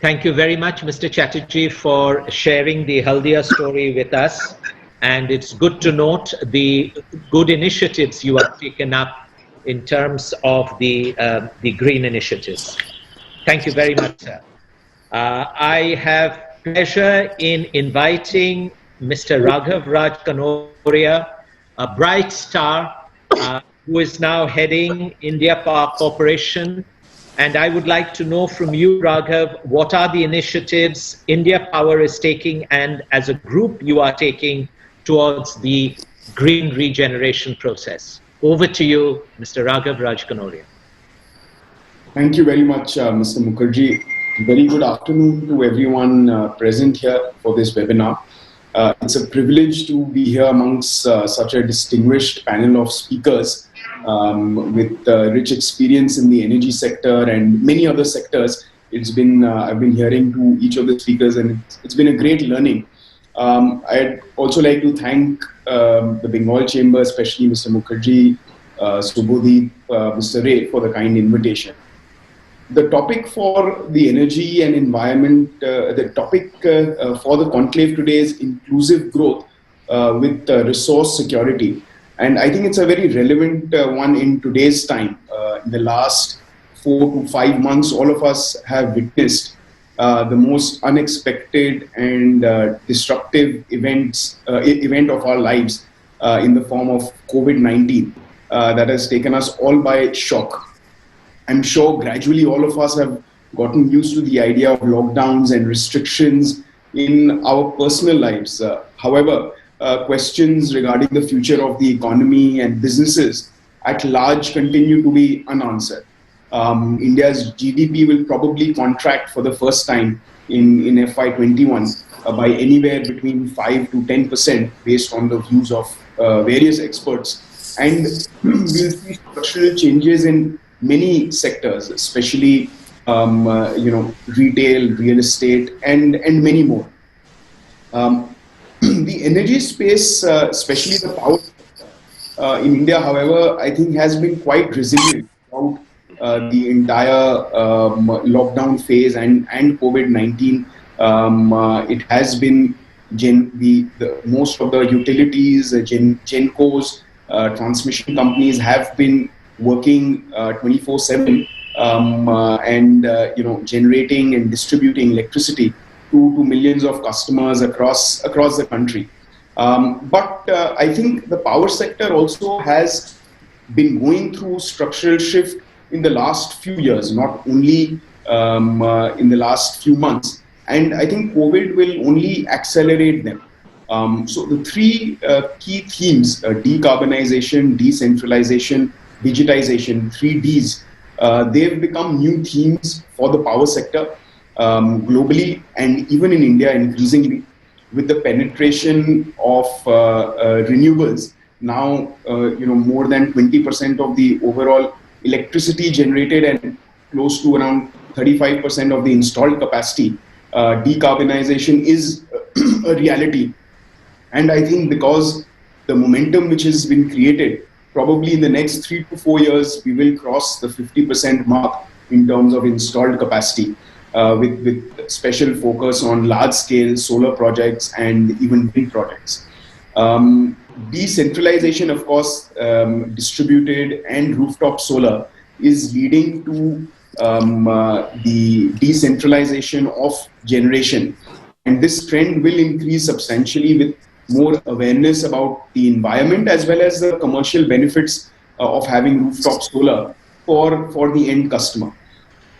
Thank you very much, Mr. Chatterjee, for sharing the Haldia story with us. And it's good to note the good initiatives you have taken up in terms of the green initiatives. Thank you very much, sir. I have pleasure in inviting Mr. Raghav Raj Kanoria, a bright star who is now heading India Power Corporation. And I would like to know from you, Raghav, what are the initiatives India Power is taking and as a group you are taking towards the green regeneration process. Over to you, Mr. Raghav Raj Kanoria. Thank you very much, Mr. Mukherjee. Very good afternoon to everyone present here for this webinar. It's a privilege to be here amongst such a distinguished panel of speakers with rich experience in the energy sector and many other sectors. It's been I've been hearing to each of the speakers, and it's been a great learning. I'd also like to thank the Bengal Chamber, especially Mr. Mukherjee, Subodhi, Mr. Ray, for the kind invitation. The topic for the energy and environment, the topic for the conclave today is inclusive growth with resource security. And I think it's a very relevant one in today's time. In the last 4 to 5 months, all of us have witnessed the most unexpected and disruptive event of our lives in the form of COVID-19 that has taken us all by shock. I'm sure gradually all of us have gotten used to the idea of lockdowns and restrictions in our personal lives. However, questions regarding the future of the economy and businesses at large continue to be unanswered. India's GDP will probably contract for the first time in FY21 by anywhere between 5 to 10% based on the views of various experts. And we'll see structural changes in many sectors, especially retail, real estate, and many more. The energy space, especially the power sector in India, however, I think has been quite resilient throughout the entire lockdown phase and COVID-19. It has been most of the utilities, Gencos, transmission companies have been working 24/7 and generating and distributing electricity to millions of customers across the country. But I think the power sector also has been going through structural shift in the last few years, not only in the last few months. And I think COVID will only accelerate them. So the three key themes, decarbonization, decentralization, digitization, 3Ds, they've become new themes for the power sector globally and even in India increasingly, with the penetration of renewables. Now, more than 20% of the overall electricity generated and close to around 35% of the installed capacity, decarbonization is a reality. And I think because the momentum which has been created, probably in the next 3 to 4 years, we will cross the 50% mark in terms of installed capacity, with special focus on large-scale solar projects and even wind projects. Decentralization, of course, distributed and rooftop solar is leading to the decentralization of generation. And this trend will increase substantially with more awareness about the environment as well as the commercial benefits of having rooftop solar for the end customer.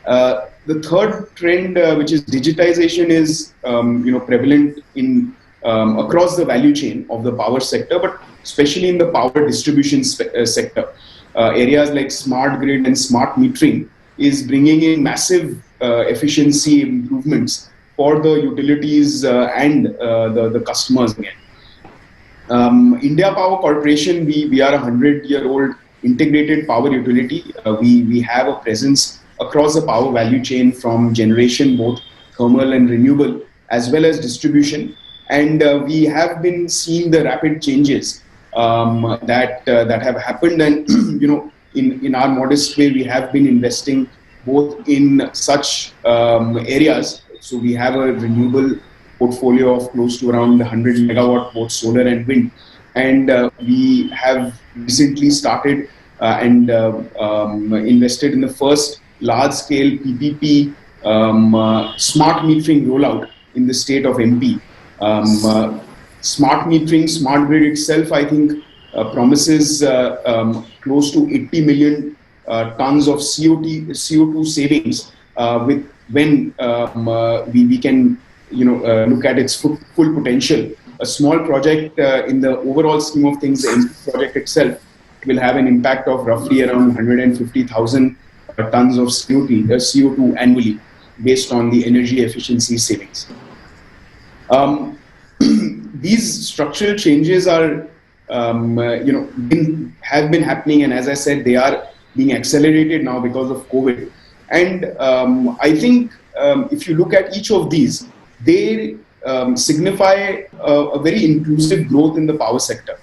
The third trend, which is digitization, is prevalent in across the value chain of the power sector, but especially in the power distribution sector. Areas like smart grid and smart metering is bringing in massive efficiency improvements for the utilities and the customers again. India Power Corporation, we are a 100-year-old integrated power utility. We have a presence across the power value chain from generation, both thermal and renewable, as well as distribution. And we have been seeing the rapid changes that have happened. And, in our modest way, we have been investing both in such areas. So we have a renewable portfolio of close to around 100 megawatt, both solar and wind. And we have recently started and invested in the first large-scale PPP smart metering rollout in the state of MP. Smart metering, smart grid itself, I think, promises close to 80 million tons of CO2 savings when we can look at its full potential. A small project in the overall scheme of things, the MP project itself will have an impact of roughly around 150,000 tons of CO2 annually based on the energy efficiency savings. These structural changes are, have been happening, and as I said, they are being accelerated now because of COVID. And I think if you look at each of these, they signify a very inclusive growth in the power sector.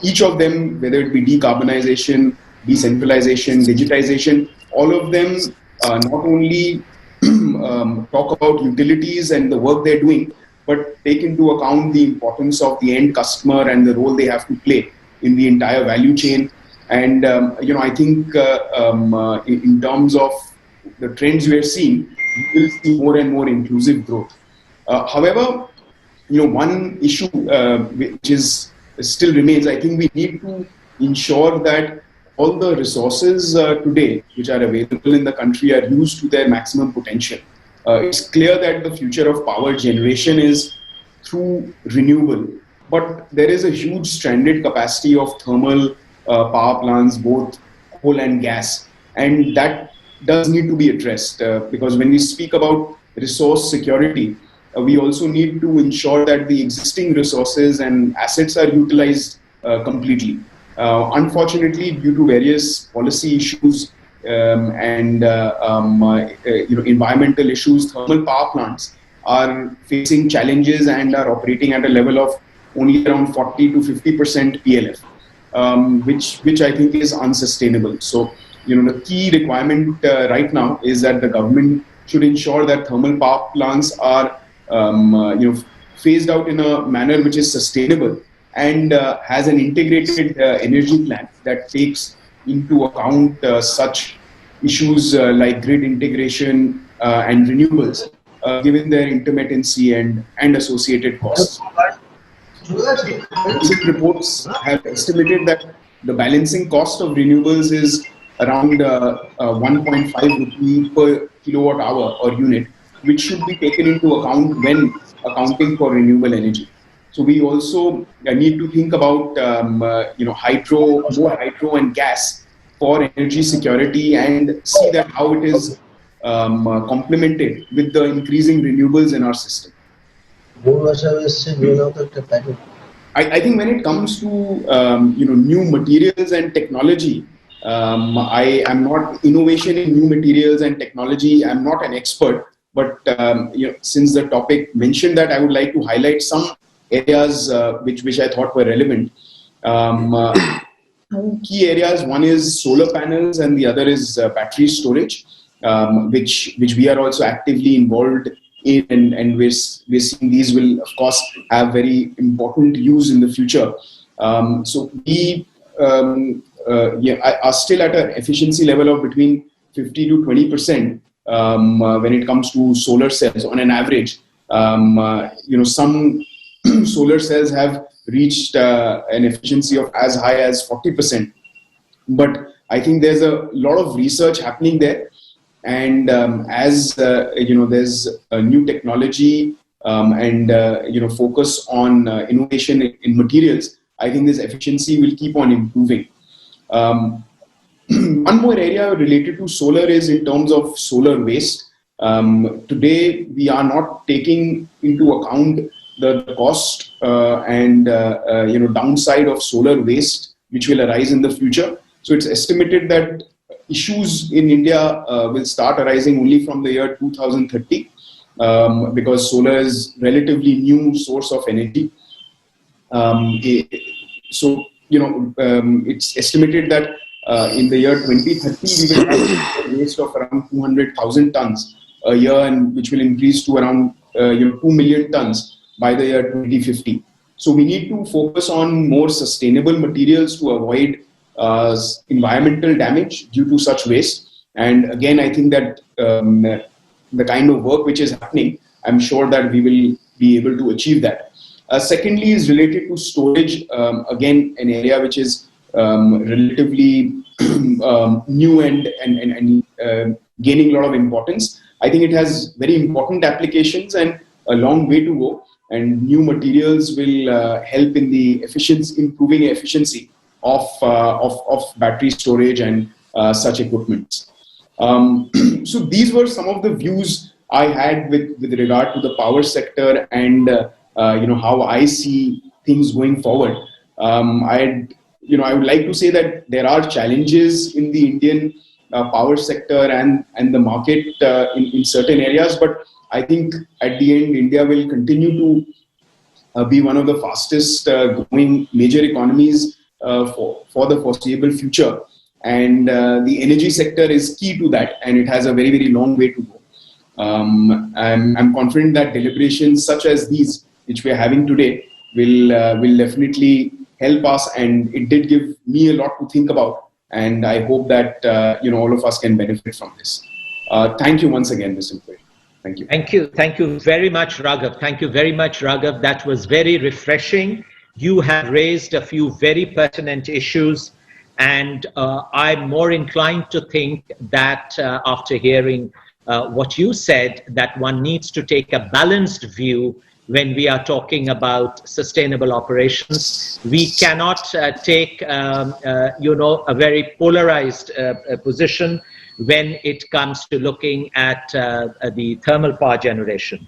Each of them, whether it be decarbonization, decentralization, digitization, all of them not only talk about utilities and the work they're doing, but take into account the importance of the end customer and the role they have to play in the entire value chain. And I think in terms of the trends we are seeing, we will see more and more inclusive growth. However, one issue which still remains, I think we need to ensure that all the resources today which are available in the country are used to their maximum potential. It's clear that the future of power generation is through renewable, but there is a huge stranded capacity of thermal power plants, both coal and gas, and that does need to be addressed because when we speak about resource security, we also need to ensure that the existing resources and assets are utilized completely. Unfortunately, due to various policy issues and environmental issues, thermal power plants are facing challenges and are operating at a level of only around 40 to 50% PLF, which I think is unsustainable. So, the key requirement right now is that the government should ensure that thermal power plants are phased out in a manner which is sustainable and has an integrated energy plan that takes into account such issues like grid integration and renewables, given their intermittency and associated costs. Recent reports have estimated that the balancing cost of renewables is around 1.5 rupee per kilowatt hour or unit, which should be taken into account when accounting for renewable energy. So we also need to think about more hydro and gas for energy security, and see that how it is complemented with the increasing renewables in our system. I think when it comes to new materials and technology, I am not innovation in new materials and technology. I'm not an expert, but since the topic mentioned that, I would like to highlight some areas which I thought were relevant. Two key areas. One is solar panels, and the other is battery storage, which we are also actively involved in, and we're seeing these will of course have very important use in the future. So we are still at an efficiency level of between 50 to 20% when it comes to solar cells on an average. Some solar cells have reached an efficiency of as high as 40%. But I think there's a lot of research happening there. And as there's a new technology and focus on innovation in materials, I think this efficiency will keep on improving. One more area related to solar is in terms of solar waste. Today, we are not taking into account the cost and downside of solar waste, which will arise in the future. So it's estimated that issues in India will start arising only from the year 2030 because solar is relatively new source of energy. It's estimated that in the year 2030 we will have a waste of around 200,000 tons a year, and which will increase to around 2 million tons by the year 2050. So we need to focus on more sustainable materials to avoid environmental damage due to such waste. And again, I think that the kind of work which is happening, I'm sure that we will be able to achieve that. Secondly is related to storage, again, an area which is relatively new and gaining a lot of importance. I think it has very important applications and a long way to go, and new materials will help in the improving efficiency of battery storage and such equipment. So these were some of the views I had with regard to the power sector and how I see things going forward. I would like to say that there are challenges in the Indian power sector and the market in certain areas, but I think at the end India will continue to be one of the fastest growing major economies for the foreseeable future, and the energy sector is key to that, and it has a very, very long way to go. I'm confident that deliberations such as these which we are having today will definitely help us, and it did give me a lot to think about, and I hope that all of us can benefit from this. Thank you once again, Mr. Mukherjee. Thank you. Thank you very much, Raghav. Thank you very much, Raghav. That was very refreshing. You have raised a few very pertinent issues, and I'm more inclined to think that after hearing what you said, that one needs to take a balanced view when we are talking about sustainable operations. We cannot take a very polarized position when it comes to looking at the thermal power generation.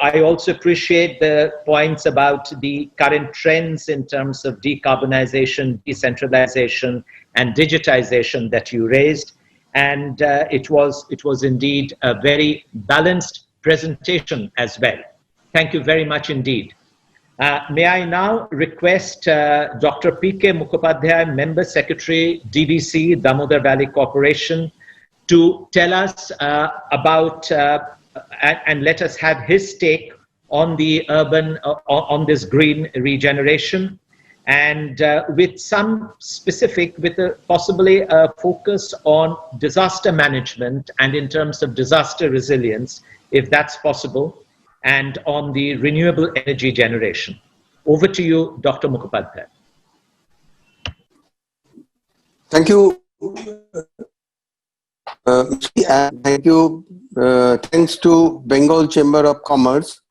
I also appreciate the points about the current trends in terms of decarbonization, decentralization, and digitization that you raised. And it was indeed a very balanced presentation as well. Thank you very much indeed. May I now request Dr. P.K. Mukhopadhyay, Member Secretary, DVC, Damodar Valley Corporation, to tell us about and let us have his take on the urban, on this green regeneration, and with some specific, with possibly a focus on disaster management and in terms of disaster resilience, if that's possible, and on the renewable energy generation. Over to you, Dr. Mukhopadhyay. Thank you, and thank you. Thanks to Bengal Chamber of Commerce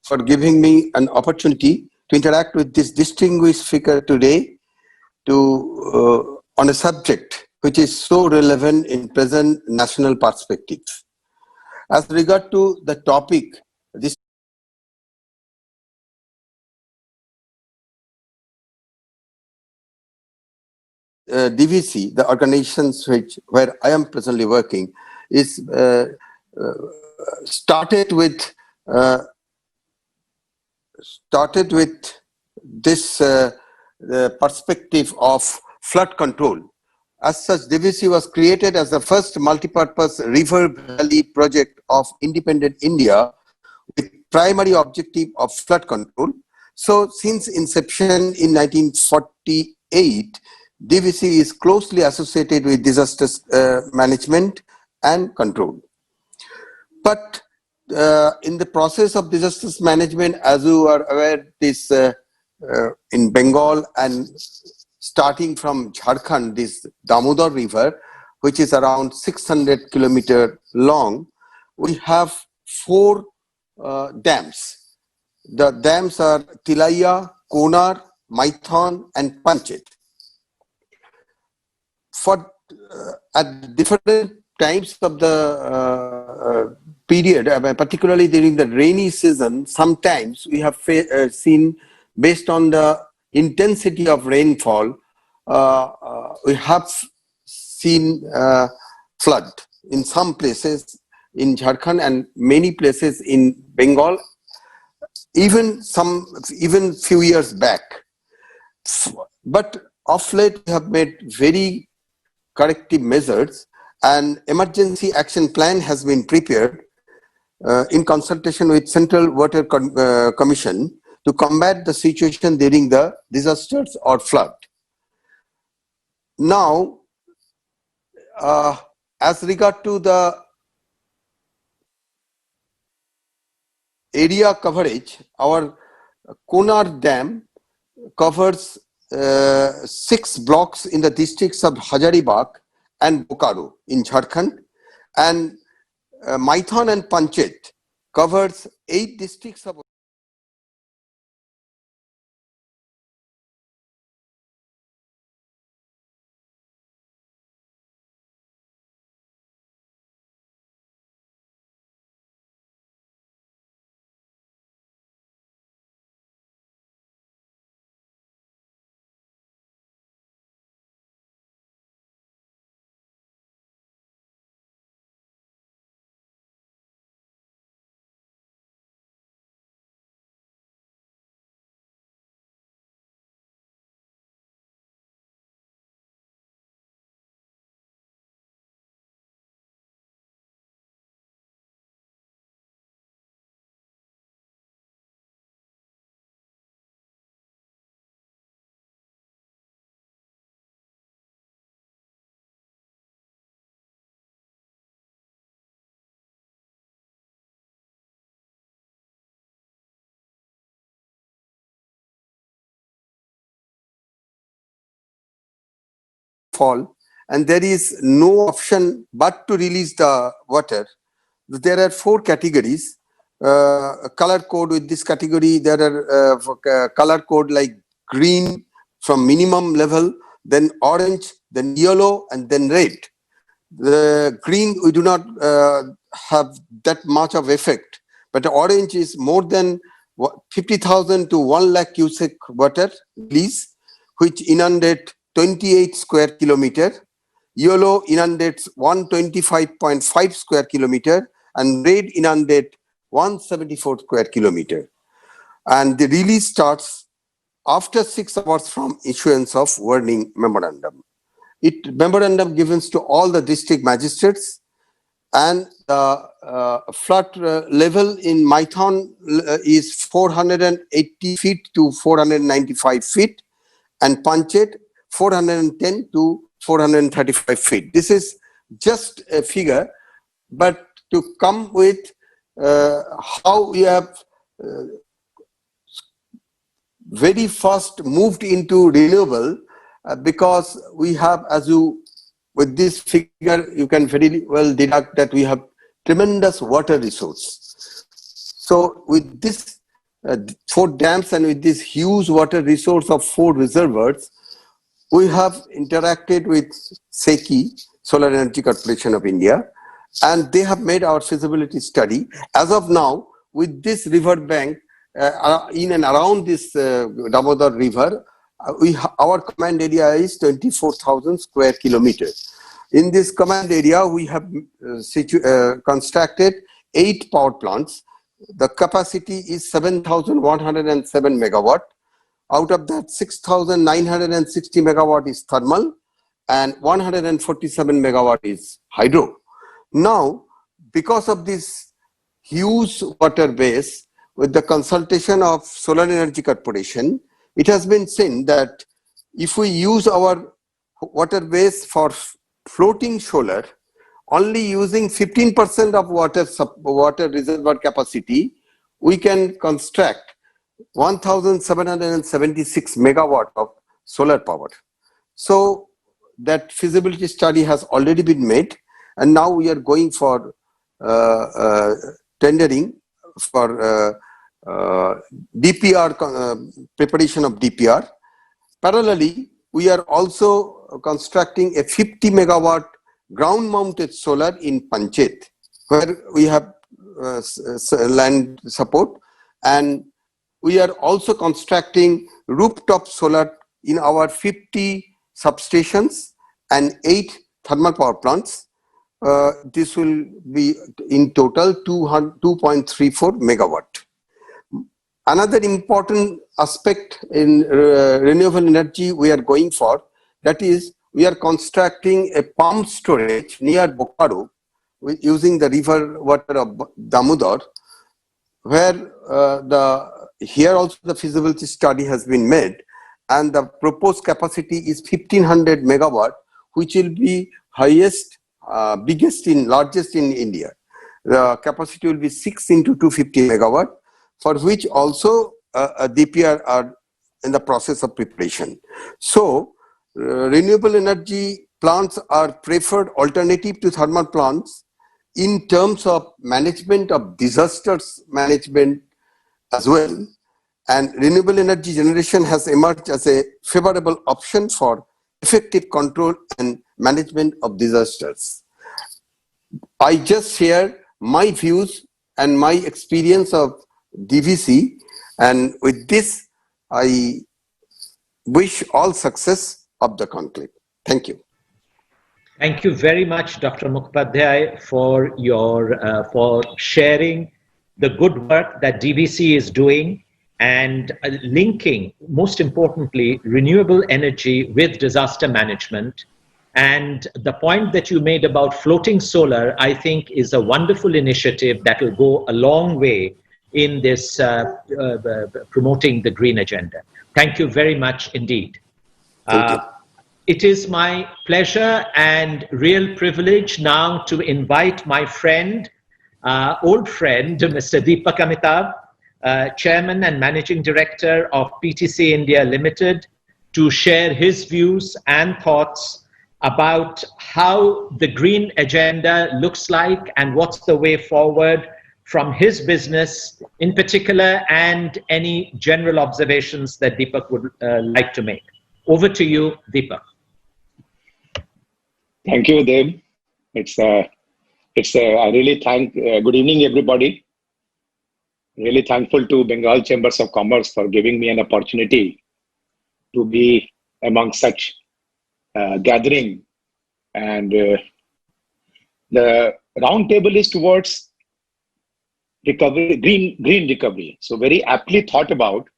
for giving me an opportunity to interact with this distinguished speaker today on a subject which is so relevant in present national perspective. As regard to the topic, this DVC, the organizations where I am presently working, is started with this perspective of flood control. As such, DVC was created as the first multi-purpose river valley project of independent India with primary objective of flood control. So since inception in 1948, DVC is closely associated with disaster management and control. But in the process of disaster management, as you are aware, this in Bengal and starting from Jharkhand, this Damodar River, which is around 600 kilometers long, we have 4 dams. The dams are Tilaiya, Konar, Maithon, and Panchet. For at different times of the period, particularly during the rainy season, sometimes we have seen, based on the intensity of rainfall, we have seen flood in some places in Jharkhand and many places in Bengal, even few years back. But of late we have made very corrective measures, and emergency action plan has been prepared in consultation with Central Water Commission to combat the situation during the disasters or flood. Now, as regard to the area coverage, our Konar Dam covers 6 blocks in the districts of Hazaribagh and Bokaro in Jharkhand, and Maithon and Panchet covers 8 districts of fall, and there is no option but to release the water. There are 4 categories. Color code with this category, there are color code like green from minimum level, then orange, then yellow, and then red. The green, we do not have that much of effect, but the orange is more than 50,000 to 1 lakh cubic water release, which inundate 28 square kilometer. Yellow inundates 125.5 square kilometer, and red inundate 174 square kilometer. And the release starts after 6 hours from issuance of warning memorandum. Memorandum given to all the district magistrates, and the flood level in Maithon is 480 feet to 495 feet, and Panchet 410 to 435 feet. This is just a figure, but to come with how we have very fast moved into renewable, because we have, as you, with this figure, you can very well deduct that we have tremendous water resource. So with this 4 dams and with this huge water resource of 4 reservoirs, we have interacted with SECI, Solar Energy Corporation of India, and they have made our feasibility study. As of now, with this river bank in and around this Damodar river, our command area is 24,000 square kilometers. In this command area, we have constructed 8 power plants. The capacity is 7,107 megawatt. Out of that, 6,960 megawatt is thermal and 147 megawatt is hydro. Now, because of this huge water base, with the consultation of Solar Energy Corporation, it has been seen that if we use our water base for floating solar, only using 15% of water reservoir capacity, we can construct 1,776 megawatt of solar power. So that feasibility study has already been made, and now we are going for tendering for DPR, preparation of DPR. Parallelly, we are also constructing a 50 megawatt ground mounted solar in Panchet, where we have land support, and we are also constructing rooftop solar in our 50 substations and 8 thermal power plants. This will be in total 2.34 megawatt. Another important aspect in renewable energy we are going for, that is, we are constructing a pump storage near Bokaro using the river water of Damodar, where here also the feasibility study has been made, and the proposed capacity is 1,500 megawatt, which will be highest, largest in India. The capacity will be 6 into 250 megawatt, for which also a DPR are in the process of preparation. So, renewable energy plants are preferred alternative to thermal plants in terms of management of disasters management as well. And renewable energy generation has emerged as a favorable option for effective control and management of disasters. I just share my views and my experience of DVC, and with this, I wish all success of the conclave. Thank you. Thank you very much, Dr. Mukhopadhyay, for your for sharing the good work that DVC is doing and linking, most importantly, renewable energy with disaster management. And the point that you made about floating solar, I think, is a wonderful initiative that will go a long way in this promoting the green agenda. Thank you very much indeed. Thank you. It is my pleasure and real privilege now to invite my friend, old friend, Mr. Deepak Amitabh, Chairman and Managing Director of PTC India Limited, to share his views and thoughts about how the green agenda looks like and what's the way forward from his business in particular, and any general observations that Deepak would like to make. Over to you, Deepak. Thank you, Deb. I really thank, good evening, everybody. Really thankful to Bengal Chambers of Commerce for giving me an opportunity to be among such gathering. And the round table is towards recovery, green recovery. So very aptly thought about,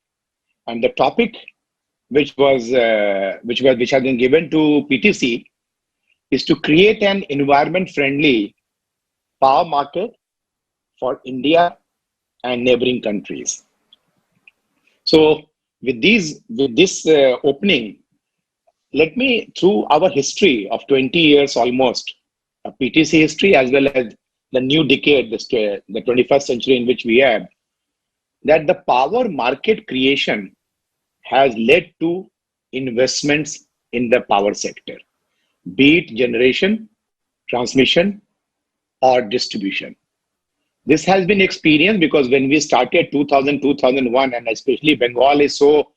and the topic which has been given to PTC is to create an environment-friendly power market for India and neighboring countries. So with this opening, let me, through our history of 20 years almost, a PTC history as well as the new decade, the 21st century in which we are, that the power market creation has led to investments in the power sector, be it generation, transmission, or distribution. This has been experienced because when we started 2000, 2001, and especially Bengal is so,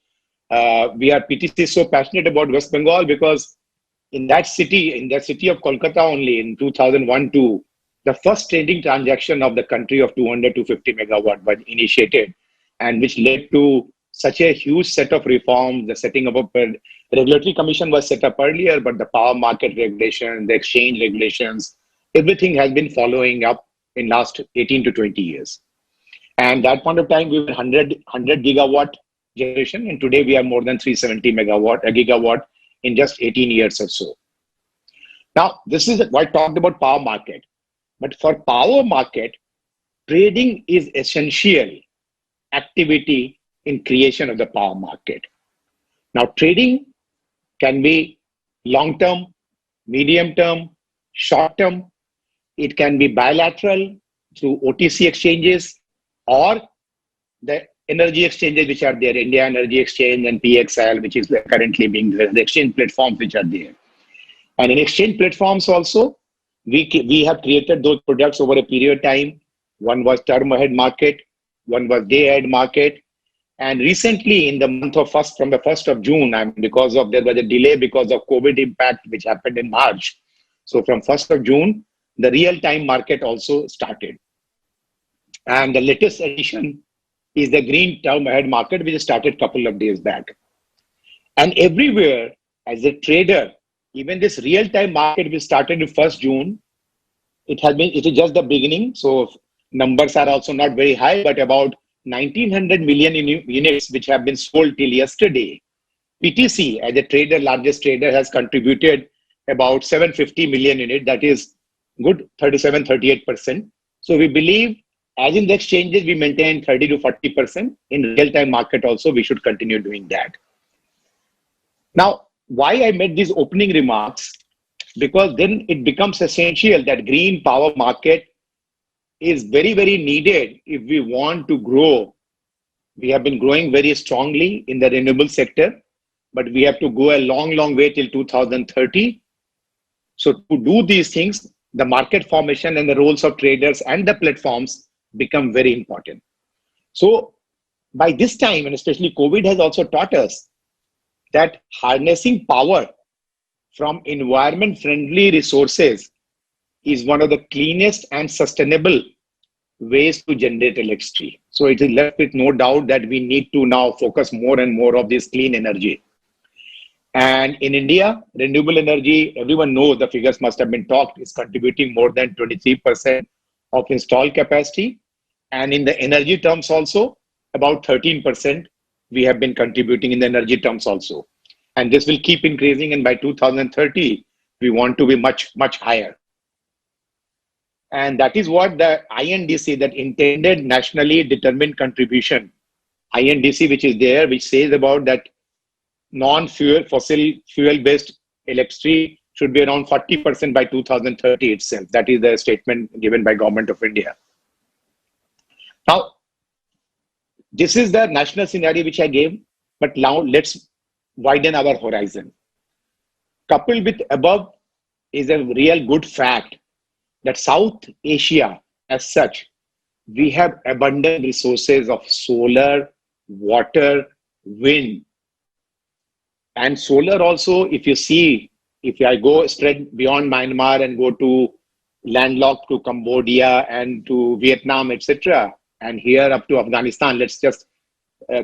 PTC is so passionate about West Bengal because in that city of Kolkata only in 2001-2, the first trading transaction of the country of 200 to 50 megawatt was initiated, and which led to such a huge set of reforms. The setting up of a regulatory commission was set up earlier, but the power market regulation, the exchange regulations, everything has been following up in last 18 to 20 years. And that point of time, we were 100 gigawatt generation, and today we are more than 370 gigawatt in just 18 years or so. Now, this is what I talked about power market. But for power market, trading is essential activity in creation of the power market. Now, trading can be long-term, medium-term, short-term. It can be bilateral through OTC exchanges or the energy exchanges which are there, India Energy Exchange and PXL, which is currently being the exchange platforms which are there. And in exchange platforms also, we have created those products over a period of time. One was term ahead market, one was day ahead market. And recently in the month of from the 1st of June, there was a delay because of COVID impact, which happened in March. So from 1st of June, the real-time market also started. And the latest addition is the green term ahead market, which started a couple of days back. And everywhere, as a trader, even this real-time market which started in 1st June, it is just the beginning. So numbers are also not very high, but about 1900 million units which have been sold till yesterday. PTC, as a trader, largest trader, has contributed about 750 million units. That is good 37-38%. So we believe, as in the exchanges, we maintain 30 to 40%. In real-time market also, we should continue doing that. Now, why I made these opening remarks? Because then it becomes essential that green power market is very, very needed if we want to grow. We have been growing very strongly in the renewable sector, but we have to go a long, long way till 2030. So to do these things, the market formation and the roles of traders and the platforms become very important. So by this time, and especially COVID has also taught us that harnessing power from environment-friendly resources is one of the cleanest and sustainable ways to generate electricity. So it is left with no doubt that we need to now focus more and more of this clean energy. And in India, renewable energy, everyone knows, the figures must have been talked, is contributing more than 23% of installed capacity. And in the energy terms also, about 13% we have been contributing in the energy terms also. And this will keep increasing, and by 2030, we want to be much, much higher. And that is what the INDC, that intended nationally determined contribution, INDC, which is there, which says about that non-fuel, fossil fuel-based electricity should be around 40% by 2030 itself. That is the statement given by Government of India. Now, this is the national scenario which I gave, but now let's widen our horizon. Coupled with above is a real good fact that South Asia as such, we have abundant resources of solar, water, wind. And solar also, if you see, if I go spread beyond Myanmar and go to landlocked to Cambodia and to Vietnam, etc., and here up to Afghanistan, let's just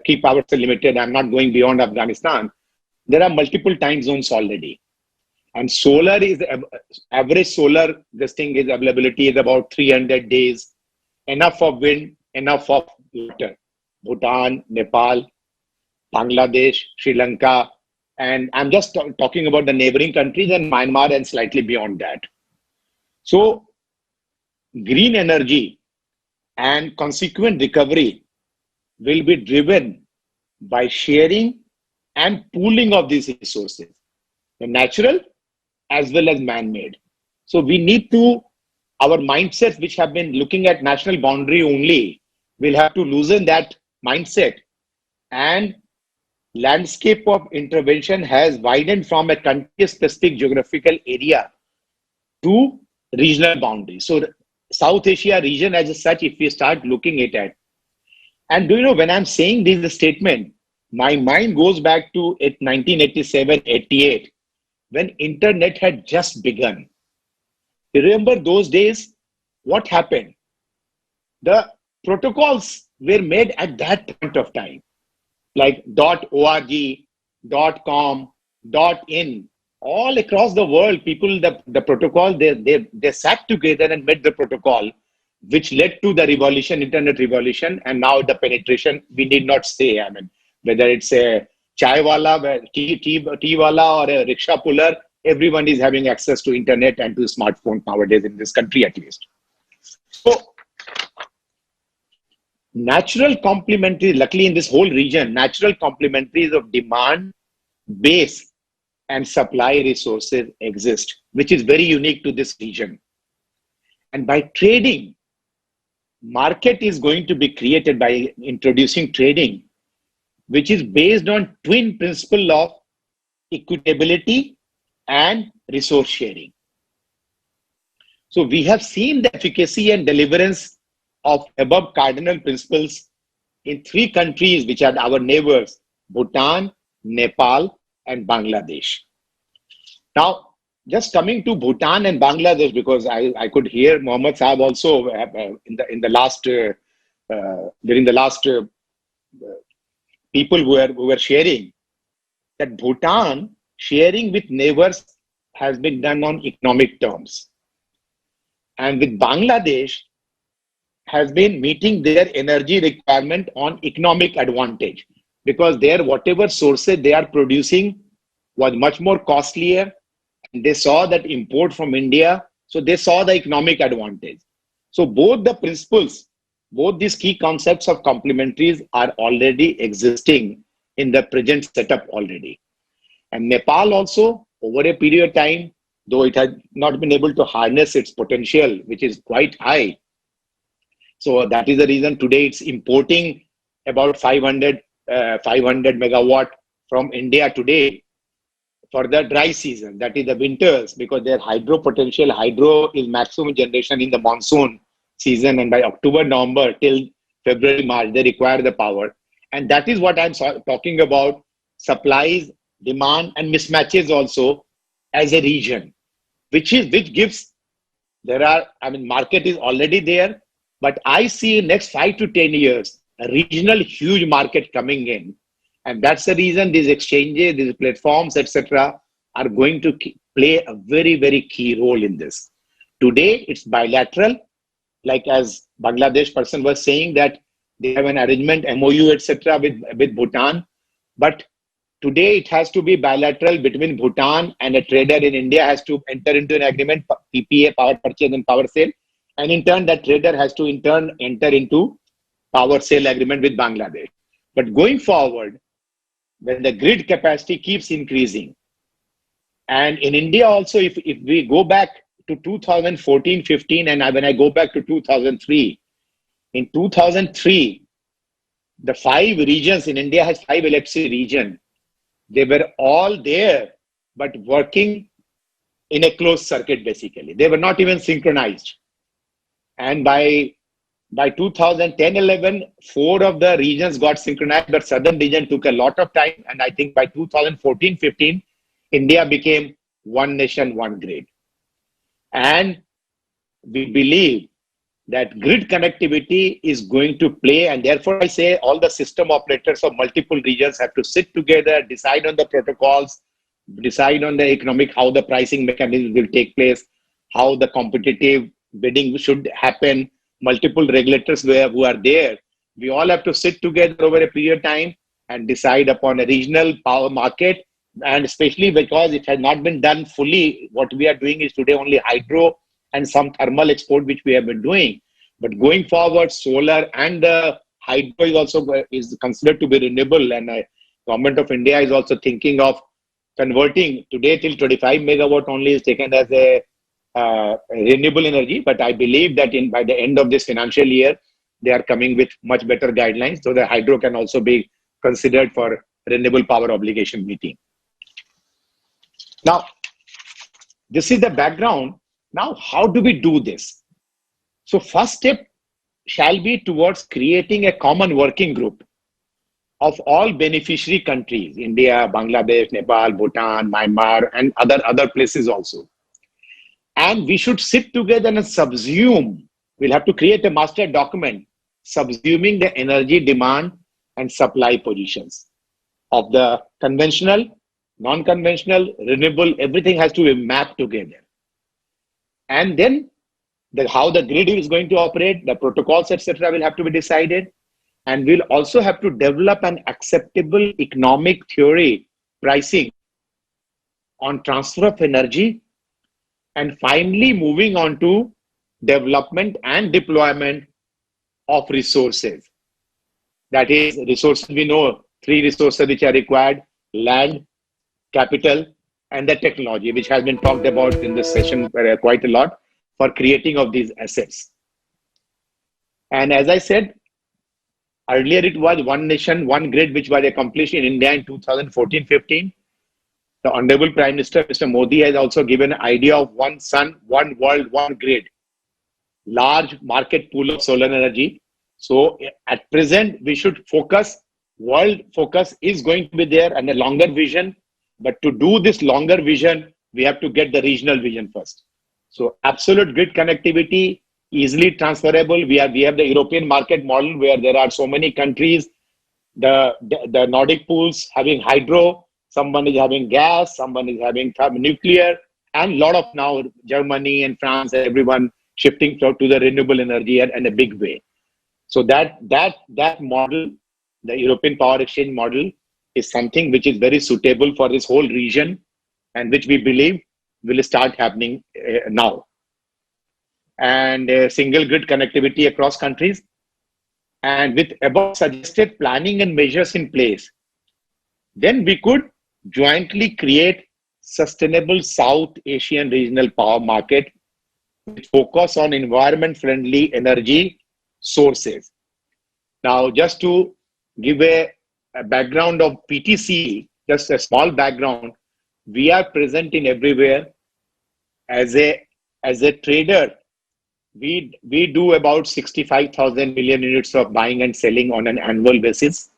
keep ourselves limited. I'm not going beyond Afghanistan. There are multiple time zones already. And solar is, average solar, this thing is availability is about 300 days. Enough of wind, enough of water. Bhutan, Nepal, Bangladesh, Sri Lanka. And I'm just talking about the neighboring countries and Myanmar and slightly beyond that. So green energy and consequent recovery will be driven by sharing and pooling of these resources, the natural as well as man-made. So we need to, our mindsets which have been looking at national boundary only, will have to loosen that mindset and landscape of intervention has widened from a country-specific geographical area to regional boundaries. So the South Asia region as such, if we start looking at it, and do you know, when I'm saying this statement, my mind goes back to 1987, 88, when internet had just begun. You remember those days? What happened? The protocols were made at that point of time, like .org, .com, .in. All across the world, people, the protocol, they sat together and made the protocol, which led to the revolution, internet revolution, and now the penetration, we need not say, I mean, whether it's a chai wala, tea wala, or a rickshaw puller, everyone is having access to internet and to smartphone nowadays in this country at least. So, natural complementary, luckily in this whole region, natural complementaries of demand, base, and supply resources exist, which is very unique to this region. And by trading, market is going to be created by introducing trading, which is based on twin principle of equitability and resource sharing. So we have seen the efficacy and deliverance of above cardinal principles in 3 countries which are our neighbors, Bhutan, Nepal, and Bangladesh. Now, just coming to Bhutan and Bangladesh, because I could hear Mohammed Saab also in the last during the last people who were sharing that Bhutan sharing with neighbors has been done on economic terms, and with Bangladesh has been meeting their energy requirement on economic advantage, because their whatever sources they are producing was much more costlier. They saw that import from India, so they saw the economic advantage. So both the principles, both these key concepts of complementaries are already existing in the present setup already. And Nepal also, over a period of time, though it has not been able to harness its potential, which is quite high. So that is the reason today it's importing about 500 megawatt from India today for the dry season, that is the winters, because their hydro potential, hydro is maximum generation in the monsoon season, and by October, November till February, March, they require the power. And that is what I'm talking about, supplies, demand, and mismatches also as a region, which gives, market is already there, but I see next 5 to 10 years, a regional huge market coming in. And that's the reason these exchanges, these platforms, etc., are going to play a very, very key role in this. Today, it's bilateral, like as Bangladesh person was saying that they have an arrangement, MOU, etc., with Bhutan. But today, it has to be bilateral between Bhutan and a trader in India has to enter into an agreement, PPA, power purchase and power sale. And in turn, that trader has to in turn enter into power sale agreement with Bangladesh. But going forward, when the grid capacity keeps increasing, and in India also, if we go back to 2014-15, and when I go back to 2003, in 2003, the 5 regions in India has 5 electricity regions. They were all there, but working in a closed circuit, basically. They were not even synchronized. And by 2010-11, 4 of the regions got synchronized, but southern region took a lot of time. And I think by 2014-15, India became one nation, one grid. And we believe that grid connectivity is going to play. And therefore, I say all the system operators of multiple regions have to sit together, decide on the protocols, decide on the economic, how the pricing mechanism will take place, how the competitive bidding should happen, multiple regulators who are there. We all have to sit together over a period of time and decide upon a regional power market. And especially because it has not been done fully, what we are doing is today only hydro and some thermal export, which we have been doing. But going forward, solar and hydro is also is considered to be renewable. And Government of India is also thinking of converting today till 25 megawatt only is taken as a renewable energy. But I believe that by the end of this financial year, they are coming with much better guidelines. So the hydro can also be considered for renewable power obligation meeting. Now, this is the background. Now, how do we do this? So first step shall be towards creating a common working group of all beneficiary countries, India, Bangladesh, Nepal, Bhutan, Myanmar, and other places also. And we should sit together and subsume. We'll have to create a master document subsuming the energy demand and supply positions of the conventional, non-conventional, renewable, everything has to be mapped together. And then how the grid is going to operate, the protocols, etc., will have to be decided. And we'll also have to develop an acceptable economic theory pricing on transfer of energy, and finally moving on to development and deployment of resources. That is, resources, we know 3 resources which are required: land, capital, and the technology, which has been talked about in this session quite a lot for creating of these assets. And as I said, earlier it was one nation, one grid, which was accomplished in India in 2014-15. The Honorable Prime Minister, Mr. Modi, has also given an idea of one sun, one world, one grid, large market pool of solar energy. So at present, we should focus, world focus is going to be there and a longer vision. But to do this longer vision, we have to get the regional vision first. So absolute grid connectivity, easily transferable. We have the European market model where there are so many countries, the Nordic pools having hydro, someone is having gas, someone is having nuclear, and a lot of now Germany and France, everyone shifting to the renewable energy in a big way. So that model, the European Power Exchange model, is something which is very suitable for this whole region and which we believe will start happening now. And single grid connectivity across countries. And with above suggested planning and measures in place, then we could jointly create sustainable South Asian regional power market with focus on environment-friendly energy sources. Now, just to give a background of PTC, just a small background, we are present in everywhere. As a trader, we do about 65,000 million units of buying and selling on an annual basis.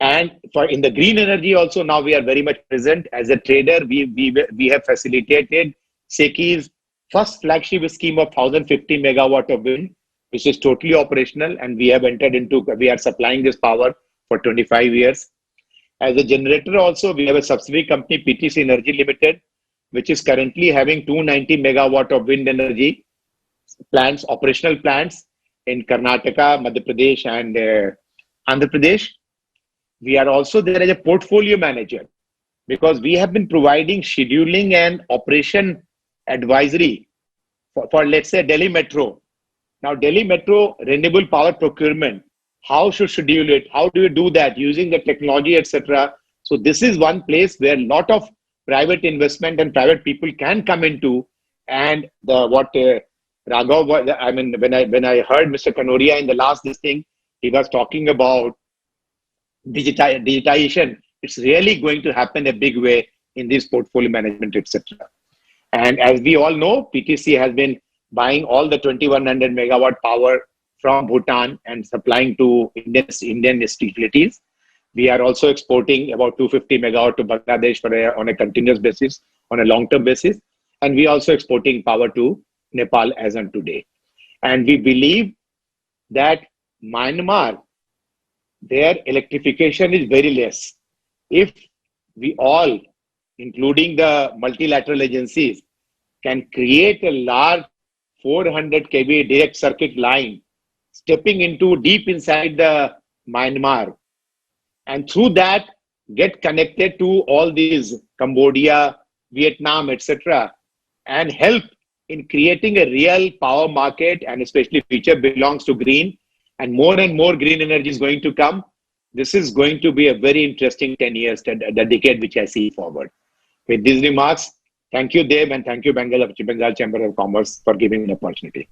And in the green energy also, now we are very much present. As a trader, we have facilitated SECI's first flagship scheme of 1,050 megawatt of wind, which is totally operational, and we are supplying this power for 25 years. As a generator also, we have a subsidiary company, PTC Energy Limited, which is currently having 290 megawatt of wind energy plants, operational plants in Karnataka, Madhya Pradesh, and Andhra Pradesh. We are also there as a portfolio manager because we have been providing scheduling and operation advisory for let's say Delhi Metro. Now Delhi Metro renewable power procurement, how should schedule it? How do you do that using the technology, etc.? So this is one place where a lot of private investment and private people can come into. And Raghav, when I heard Mr. Kanoria in the last thing, he was talking about digitization. It's really going to happen a big way in this portfolio management, etc. And as we all know, PTC has been buying all the 2100 megawatt power from Bhutan and supplying to Indian utilities. We are also exporting about 250 megawatt to Bangladesh on a continuous basis, on a long-term basis. And we are also exporting power to Nepal as on today. And we believe that Myanmar, their electrification is very less. If we all, including the multilateral agencies, can create a large 400 kV direct circuit line stepping into deep inside the Myanmar, and through that get connected to all these Cambodia, Vietnam, etc., and help in creating a real power market, and especially future belongs to green, and more green energy is going to come. This is going to be a very interesting 10 years, the decade which I see forward. With these remarks, thank you, Deb, and thank you, Bengal Chamber of Commerce, for giving me the opportunity.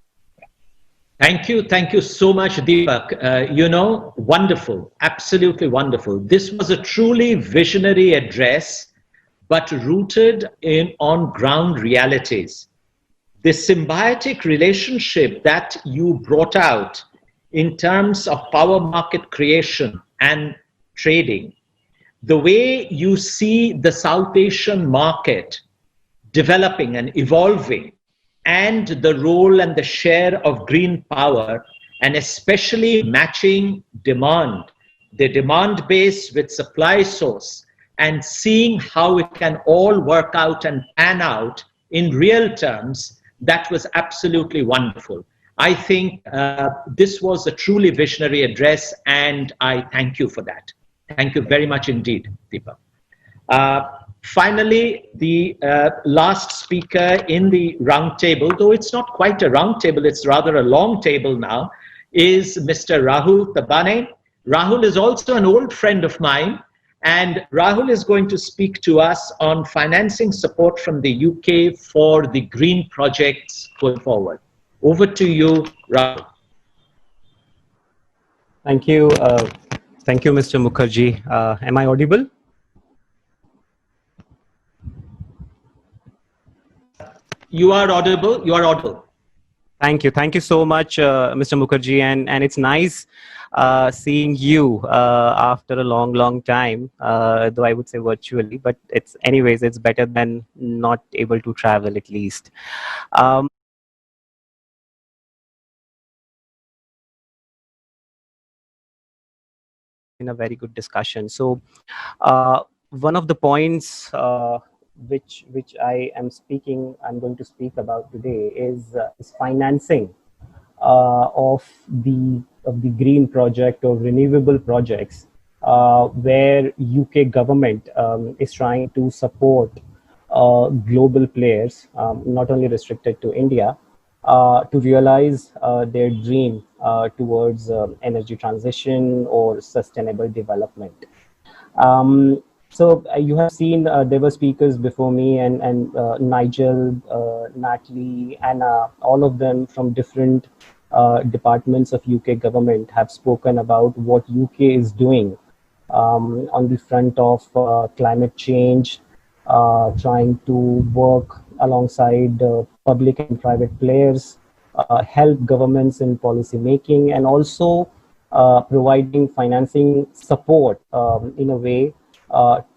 Thank you so much, Deepak. You know, wonderful, absolutely wonderful. This was a truly visionary address, but rooted in on ground realities. The symbiotic relationship that you brought out in terms of power market creation and trading, the way you see the South Asian market developing and evolving, and the role and the share of green power, and especially matching demand, the demand base with supply source, and seeing how it can all work out and pan out in real terms, that was absolutely wonderful. I think this was a truly visionary address, and I thank you for that. Thank you very much indeed, Deepak. Finally, the last speaker in the round table, though it's not quite a round table, it's rather a long table now, is Mr. Rahul Tabane. Rahul is also an old friend of mine, and Rahul is going to speak to us on financing support from the UK for the green projects going forward. Over to you, Rahul. Thank you. Thank you, Mr. Mukherjee. Am I audible? You are audible. You are audible. Thank you. Thank you so much, Mr. Mukherjee. And it's nice seeing you after a long time, though I would say virtually, but anyways, it's better than not able to travel at least. In a very good discussion. So one of the points which I'm going to speak about today is financing of the green project or renewable projects, where UK government is trying to support global players, not only restricted to India, to realize their dream towards energy transition or sustainable development. So you have seen there were speakers before me, and Nigel, Natalie, Anna, all of them from different departments of UK government have spoken about what UK is doing on the front of climate change, trying to work alongside public and private players, help governments in policy making, and also providing financing support in a way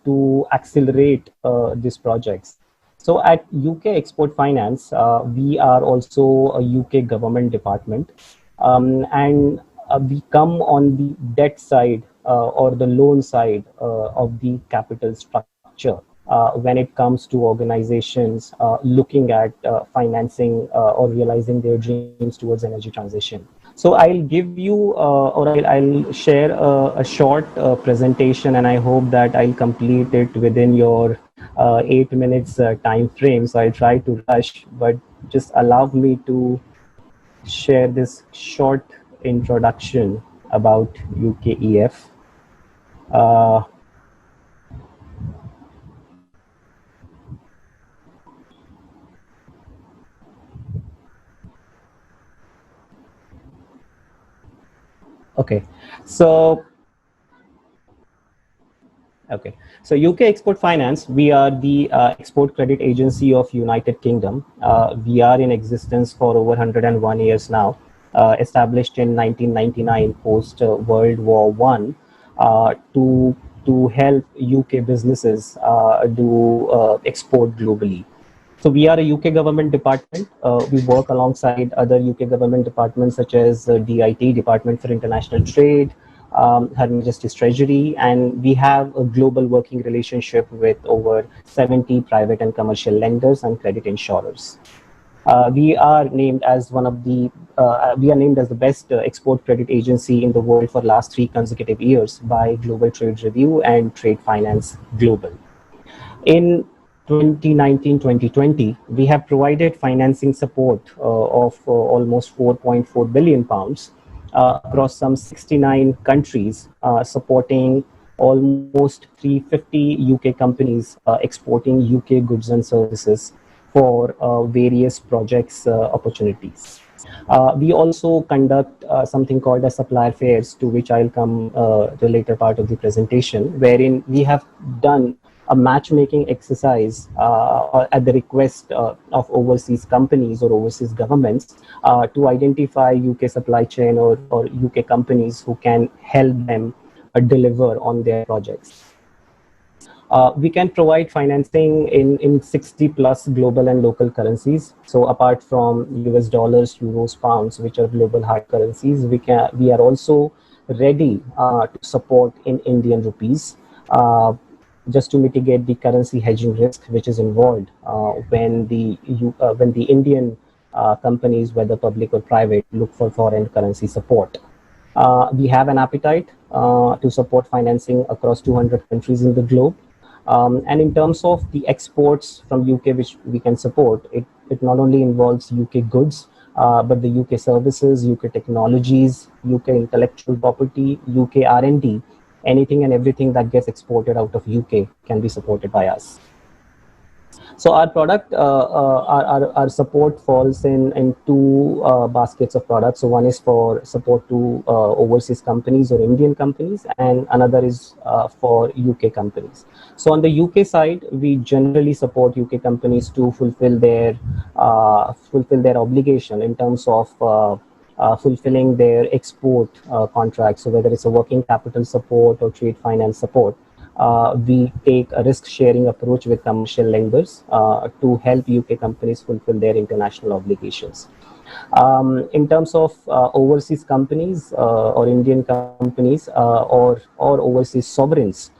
to accelerate these projects. So at UK Export Finance, we are also a UK government department, and we come on the debt side or the loan side of the capital structure when it comes to organizations looking at financing or realizing their dreams towards energy transition. So I'll give you or I'll share a short presentation, and I hope that I'll complete it within your 8 minutes time frame. So I'll try to rush, but just allow me to share this short introduction about UKEF. Okay, so UK Export Finance, we are the export credit agency of United Kingdom. We are in existence for over 101 years now, established in 1999 post World War I to help UK businesses do export globally. So we are a UK government department. We work alongside other UK government departments such as DIT, Department for International Trade, Her Majesty's Treasury, and we have a global working relationship with over 70 private and commercial lenders and credit insurers. We are named as the best export credit agency in the world for last 3 consecutive years by Global Trade Review and Trade Finance Global. In 2019-2020, we have provided financing support of almost £4.4 billion across some 69 countries, supporting almost 350 UK companies exporting UK goods and services for various projects opportunities. We also conduct something called as supplier fairs, to which I'll come the later part of the presentation, wherein we have done a matchmaking exercise at the request of overseas companies or overseas governments to identify UK supply chain or UK companies who can help them deliver on their projects. We can provide financing in 60 plus global and local currencies. So apart from US dollars, euros, pounds, which are global hard currencies, we are also ready to support in Indian rupees, just to mitigate the currency hedging risk which is involved when the Indian companies, whether public or private, look for foreign currency support. We have an appetite to support financing across 200 countries in the globe. And in terms of the exports from UK, which we can support, it not only involves UK goods, but the UK services, UK technologies, UK intellectual property, UK R&D, anything and everything that gets exported out of UK can be supported by us. So our product, our support falls in two baskets of products. So one is for support to overseas companies or Indian companies, and another is for UK companies. So on the UK side, we generally support UK companies to fulfill their obligation in terms of fulfilling their export contracts. So whether it's a working capital support or trade finance support, we take a risk-sharing approach with commercial lenders to help UK companies fulfill their international obligations. In terms of overseas companies or Indian companies or overseas sovereigns,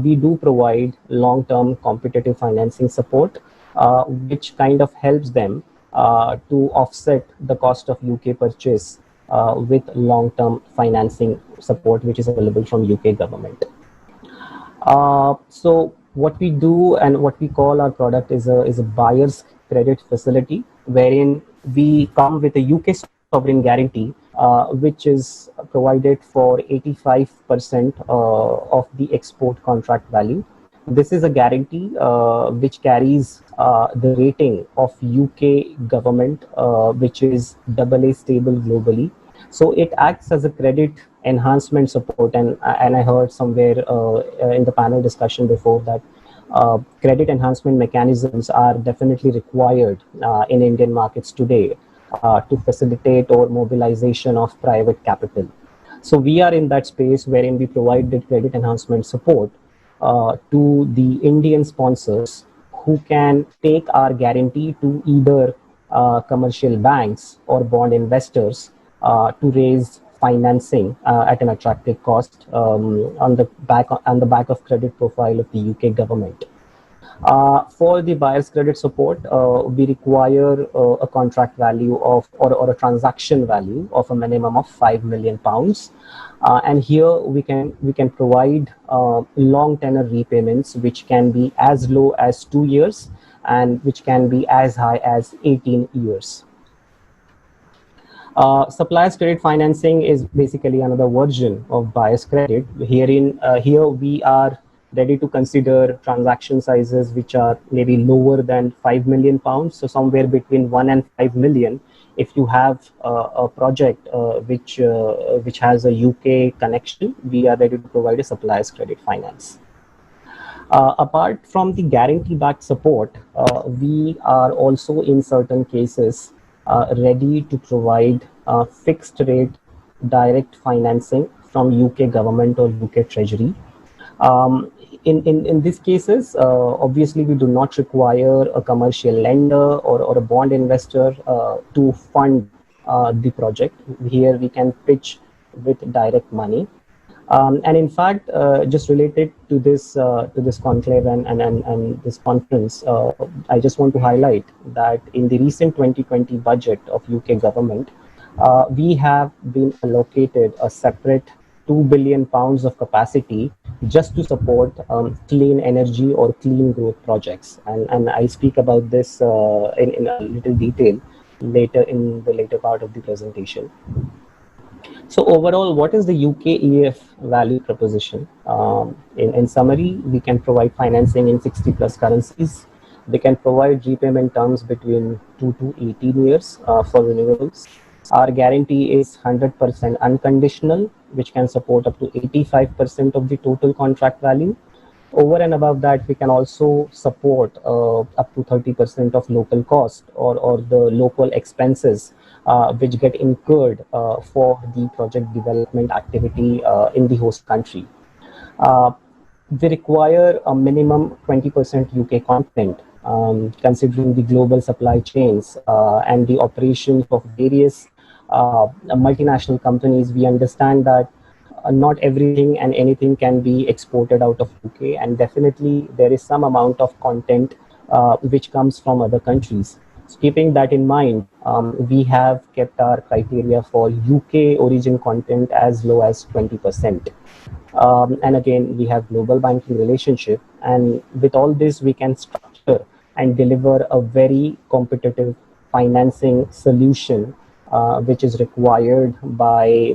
we do provide long-term competitive financing support, which kind of helps them to offset the cost of UK purchase with long-term financing support, which is available from UK government. So what we do and what we call our product is a buyer's credit facility, wherein we come with a UK sovereign guarantee, which is provided for 85% of the export contract value. This is a guarantee which carries the rating of UK government, which is AA stable globally. So it acts as a credit enhancement support, and I heard somewhere in the panel discussion before that credit enhancement mechanisms are definitely required in Indian markets today to facilitate or mobilization of private capital. So we are in that space wherein we provide the credit enhancement support to the Indian sponsors who can take our guarantee to either commercial banks or bond investors to raise financing at an attractive cost on the back of credit profile of the UK government. For the buyer's credit support, we require a contract value of or a transaction value of a minimum of £5 million, and here we can provide long tenor repayments, which can be as low as 2 years and which can be as high as 18 years. Supplier's credit financing is basically another version of buyer's credit. Here we are ready to consider transaction sizes which are maybe lower than £5 million, so somewhere between 1 and 5 million. If you have a project which has a UK connection, we are ready to provide a supplier's credit finance. Apart from the guarantee-backed support, we are also in certain cases ready to provide fixed rate direct financing from UK government or UK Treasury. In these cases, obviously we do not require a commercial lender or a bond investor to fund the project. Here we can pitch with direct money. And in fact, just related to this conclave and this conference, I just want to highlight that in the recent 2020 budget of UK government, we have been allocated a separate £2 billion of capacity just to support clean energy or clean growth projects. And I'll speak about this in a little detail in the later part of the presentation. So overall, what is the UK EF value proposition? In summary, we can provide financing in 60 plus currencies. They can provide repayment terms between 2 to 18 years for renewables. Our guarantee is 100% unconditional, which can support up to 85% of the total contract value. Over and above that, we can also support up to 30% of local cost or the local expenses which get incurred for the project development activity in the host country. Uh, they require a minimum 20% UK content, considering the global supply chains and the operations of various multinational companies. We understand that not everything and anything can be exported out of UK, and definitely there is some amount of content which comes from other countries. So keeping that in mind, we have kept our criteria for UK origin content as low as 20%. And again, we have global banking relationship, and with all this, we can structure and deliver a very competitive financing solution, which is required by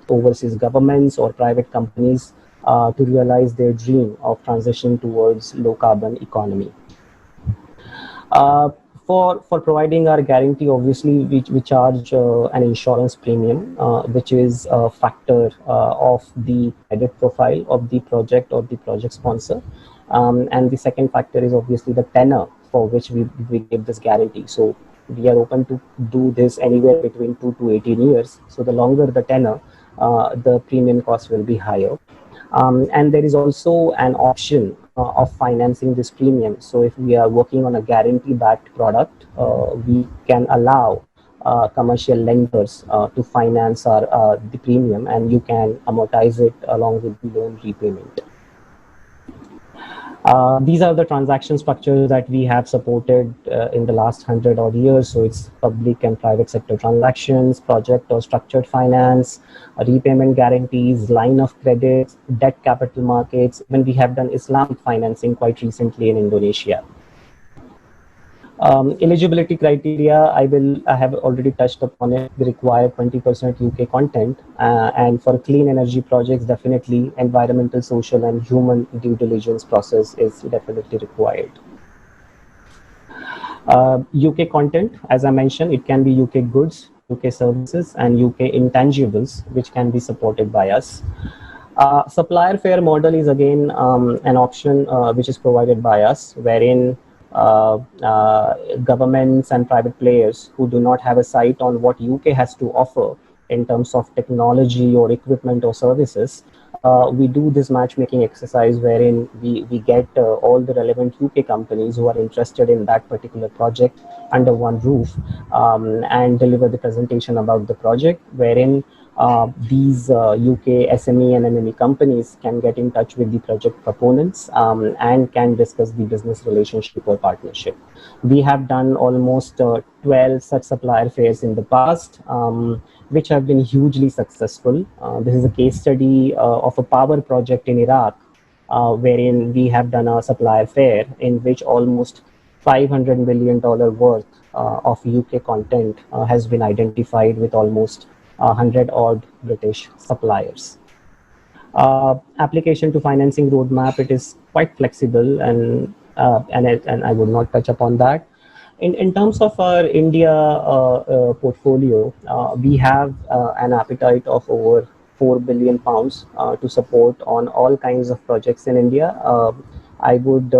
overseas governments or private companies to realize their dream of transition towards low carbon economy. For providing our guarantee, obviously, we charge an insurance premium, which is a factor of the credit profile of the project or the project sponsor. And the second factor is obviously the tenor for which we give this guarantee. So we are open to do this anywhere between 2 to 18 years. So the longer the tenor, the premium cost will be higher. And there is also an option of financing this premium. So if we are working on a guarantee-backed product, we can allow commercial lenders to finance the premium, and you can amortize it along with the loan repayment. These are the transaction structures that we have supported in the last 100 odd years. So it's public and private sector transactions, project or structured finance, repayment guarantees, line of credit, debt capital markets. When we have done Islamic financing quite recently in Indonesia. Eligibility criteria, I have already touched upon it. We require 20% UK content, and for clean energy projects, definitely environmental, social, and human due diligence process is definitely required. UK content, as I mentioned, it can be UK goods, UK services, and UK intangibles, which can be supported by us. Supplier fare model is again an option which is provided by us, wherein governments and private players who do not have a sight on what UK has to offer in terms of technology or equipment or services, we do this matchmaking exercise wherein we get all the relevant UK companies who are interested in that particular project under one roof, and deliver the presentation about the project, wherein these UK SME and MME companies can get in touch with the project proponents and can discuss the business relationship or partnership. We have done almost 12 such supplier fairs in the past, which have been hugely successful. This is a case study of a power project in Iraq, wherein we have done a supplier fair in which almost $500 million worth of UK content has been identified with almost 100 odd British suppliers. Application to financing roadmap, it is quite flexible, and I would not touch upon that. In terms of our India portfolio, we have an appetite of over £4 billion to support on all kinds of projects in India. I would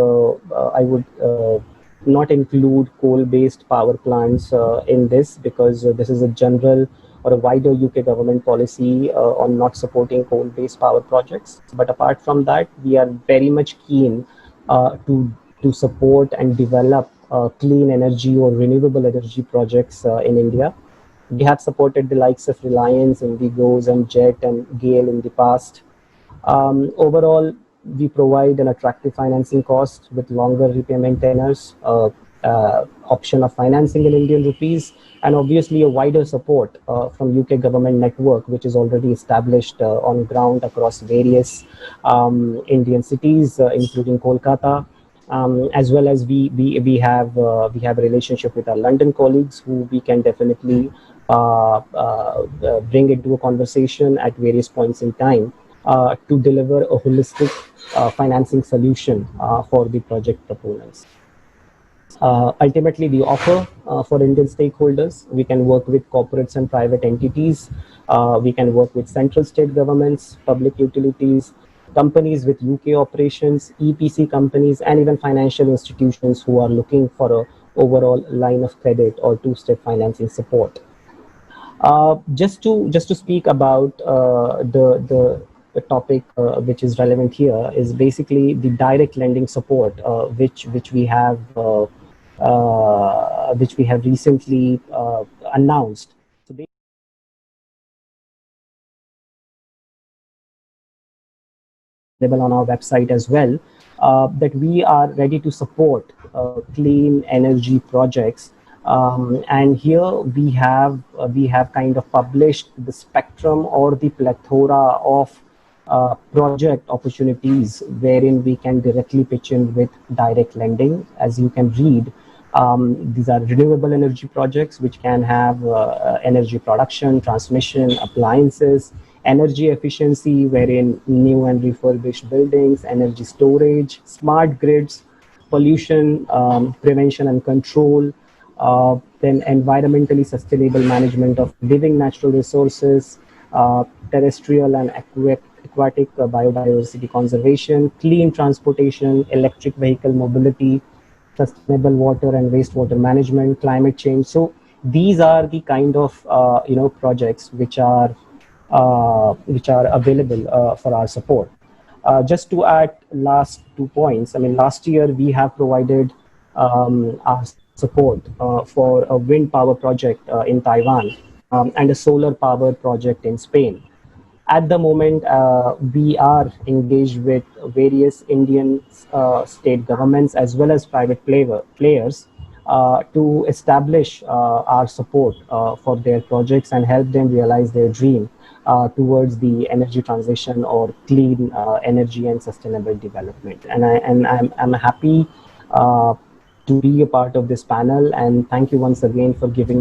not include coal-based power plants in this, because this is a general or a wider UK government policy on not supporting coal-based power projects. But apart from that, we are very much keen to support and develop clean energy or renewable energy projects in India. We have supported the likes of Reliance, Indigo, Jet, and GAIL in the past. Overall, we provide an attractive financing cost with longer repayment tenors, option of financing in Indian rupees, and obviously a wider support from UK government network, which is already established on ground across various Indian cities, including Kolkata. As well as we have a relationship with our London colleagues who we can definitely bring into a conversation at various points in time to deliver a holistic financing solution for the project proponents. Ultimately, we offer for Indian stakeholders. We can work with corporates and private entities. We can work with central state governments, public utilities, companies with UK operations, EPC companies, and even financial institutions who are looking for a overall line of credit or two-step financing support. Just to speak about the topic which is relevant here is basically the direct lending support which we have recently announced. So available on our website as well, that we are ready to support clean energy projects. And here we have kind of published the spectrum or the plethora of project opportunities wherein we can directly pitch in with direct lending. As you can read, these are renewable energy projects which can have energy production, transmission, appliances, energy efficiency, wherein new and refurbished buildings, energy storage, smart grids, pollution prevention and control, then environmentally sustainable management of living natural resources, terrestrial and aquatic biodiversity conservation, clean transportation, electric vehicle mobility, sustainable water and wastewater management, climate change. So these are the kind of projects which are available for our support. Just to add last 2 points, I mean, last year we have provided our support for a wind power project in Taiwan and a solar power project in Spain. At the moment, we are engaged with various Indian state governments as well as private players to establish our support for their projects and help them realize their dream towards the energy transition or clean energy and sustainable development. And I'm happy to be a part of this panel, and thank you once again for giving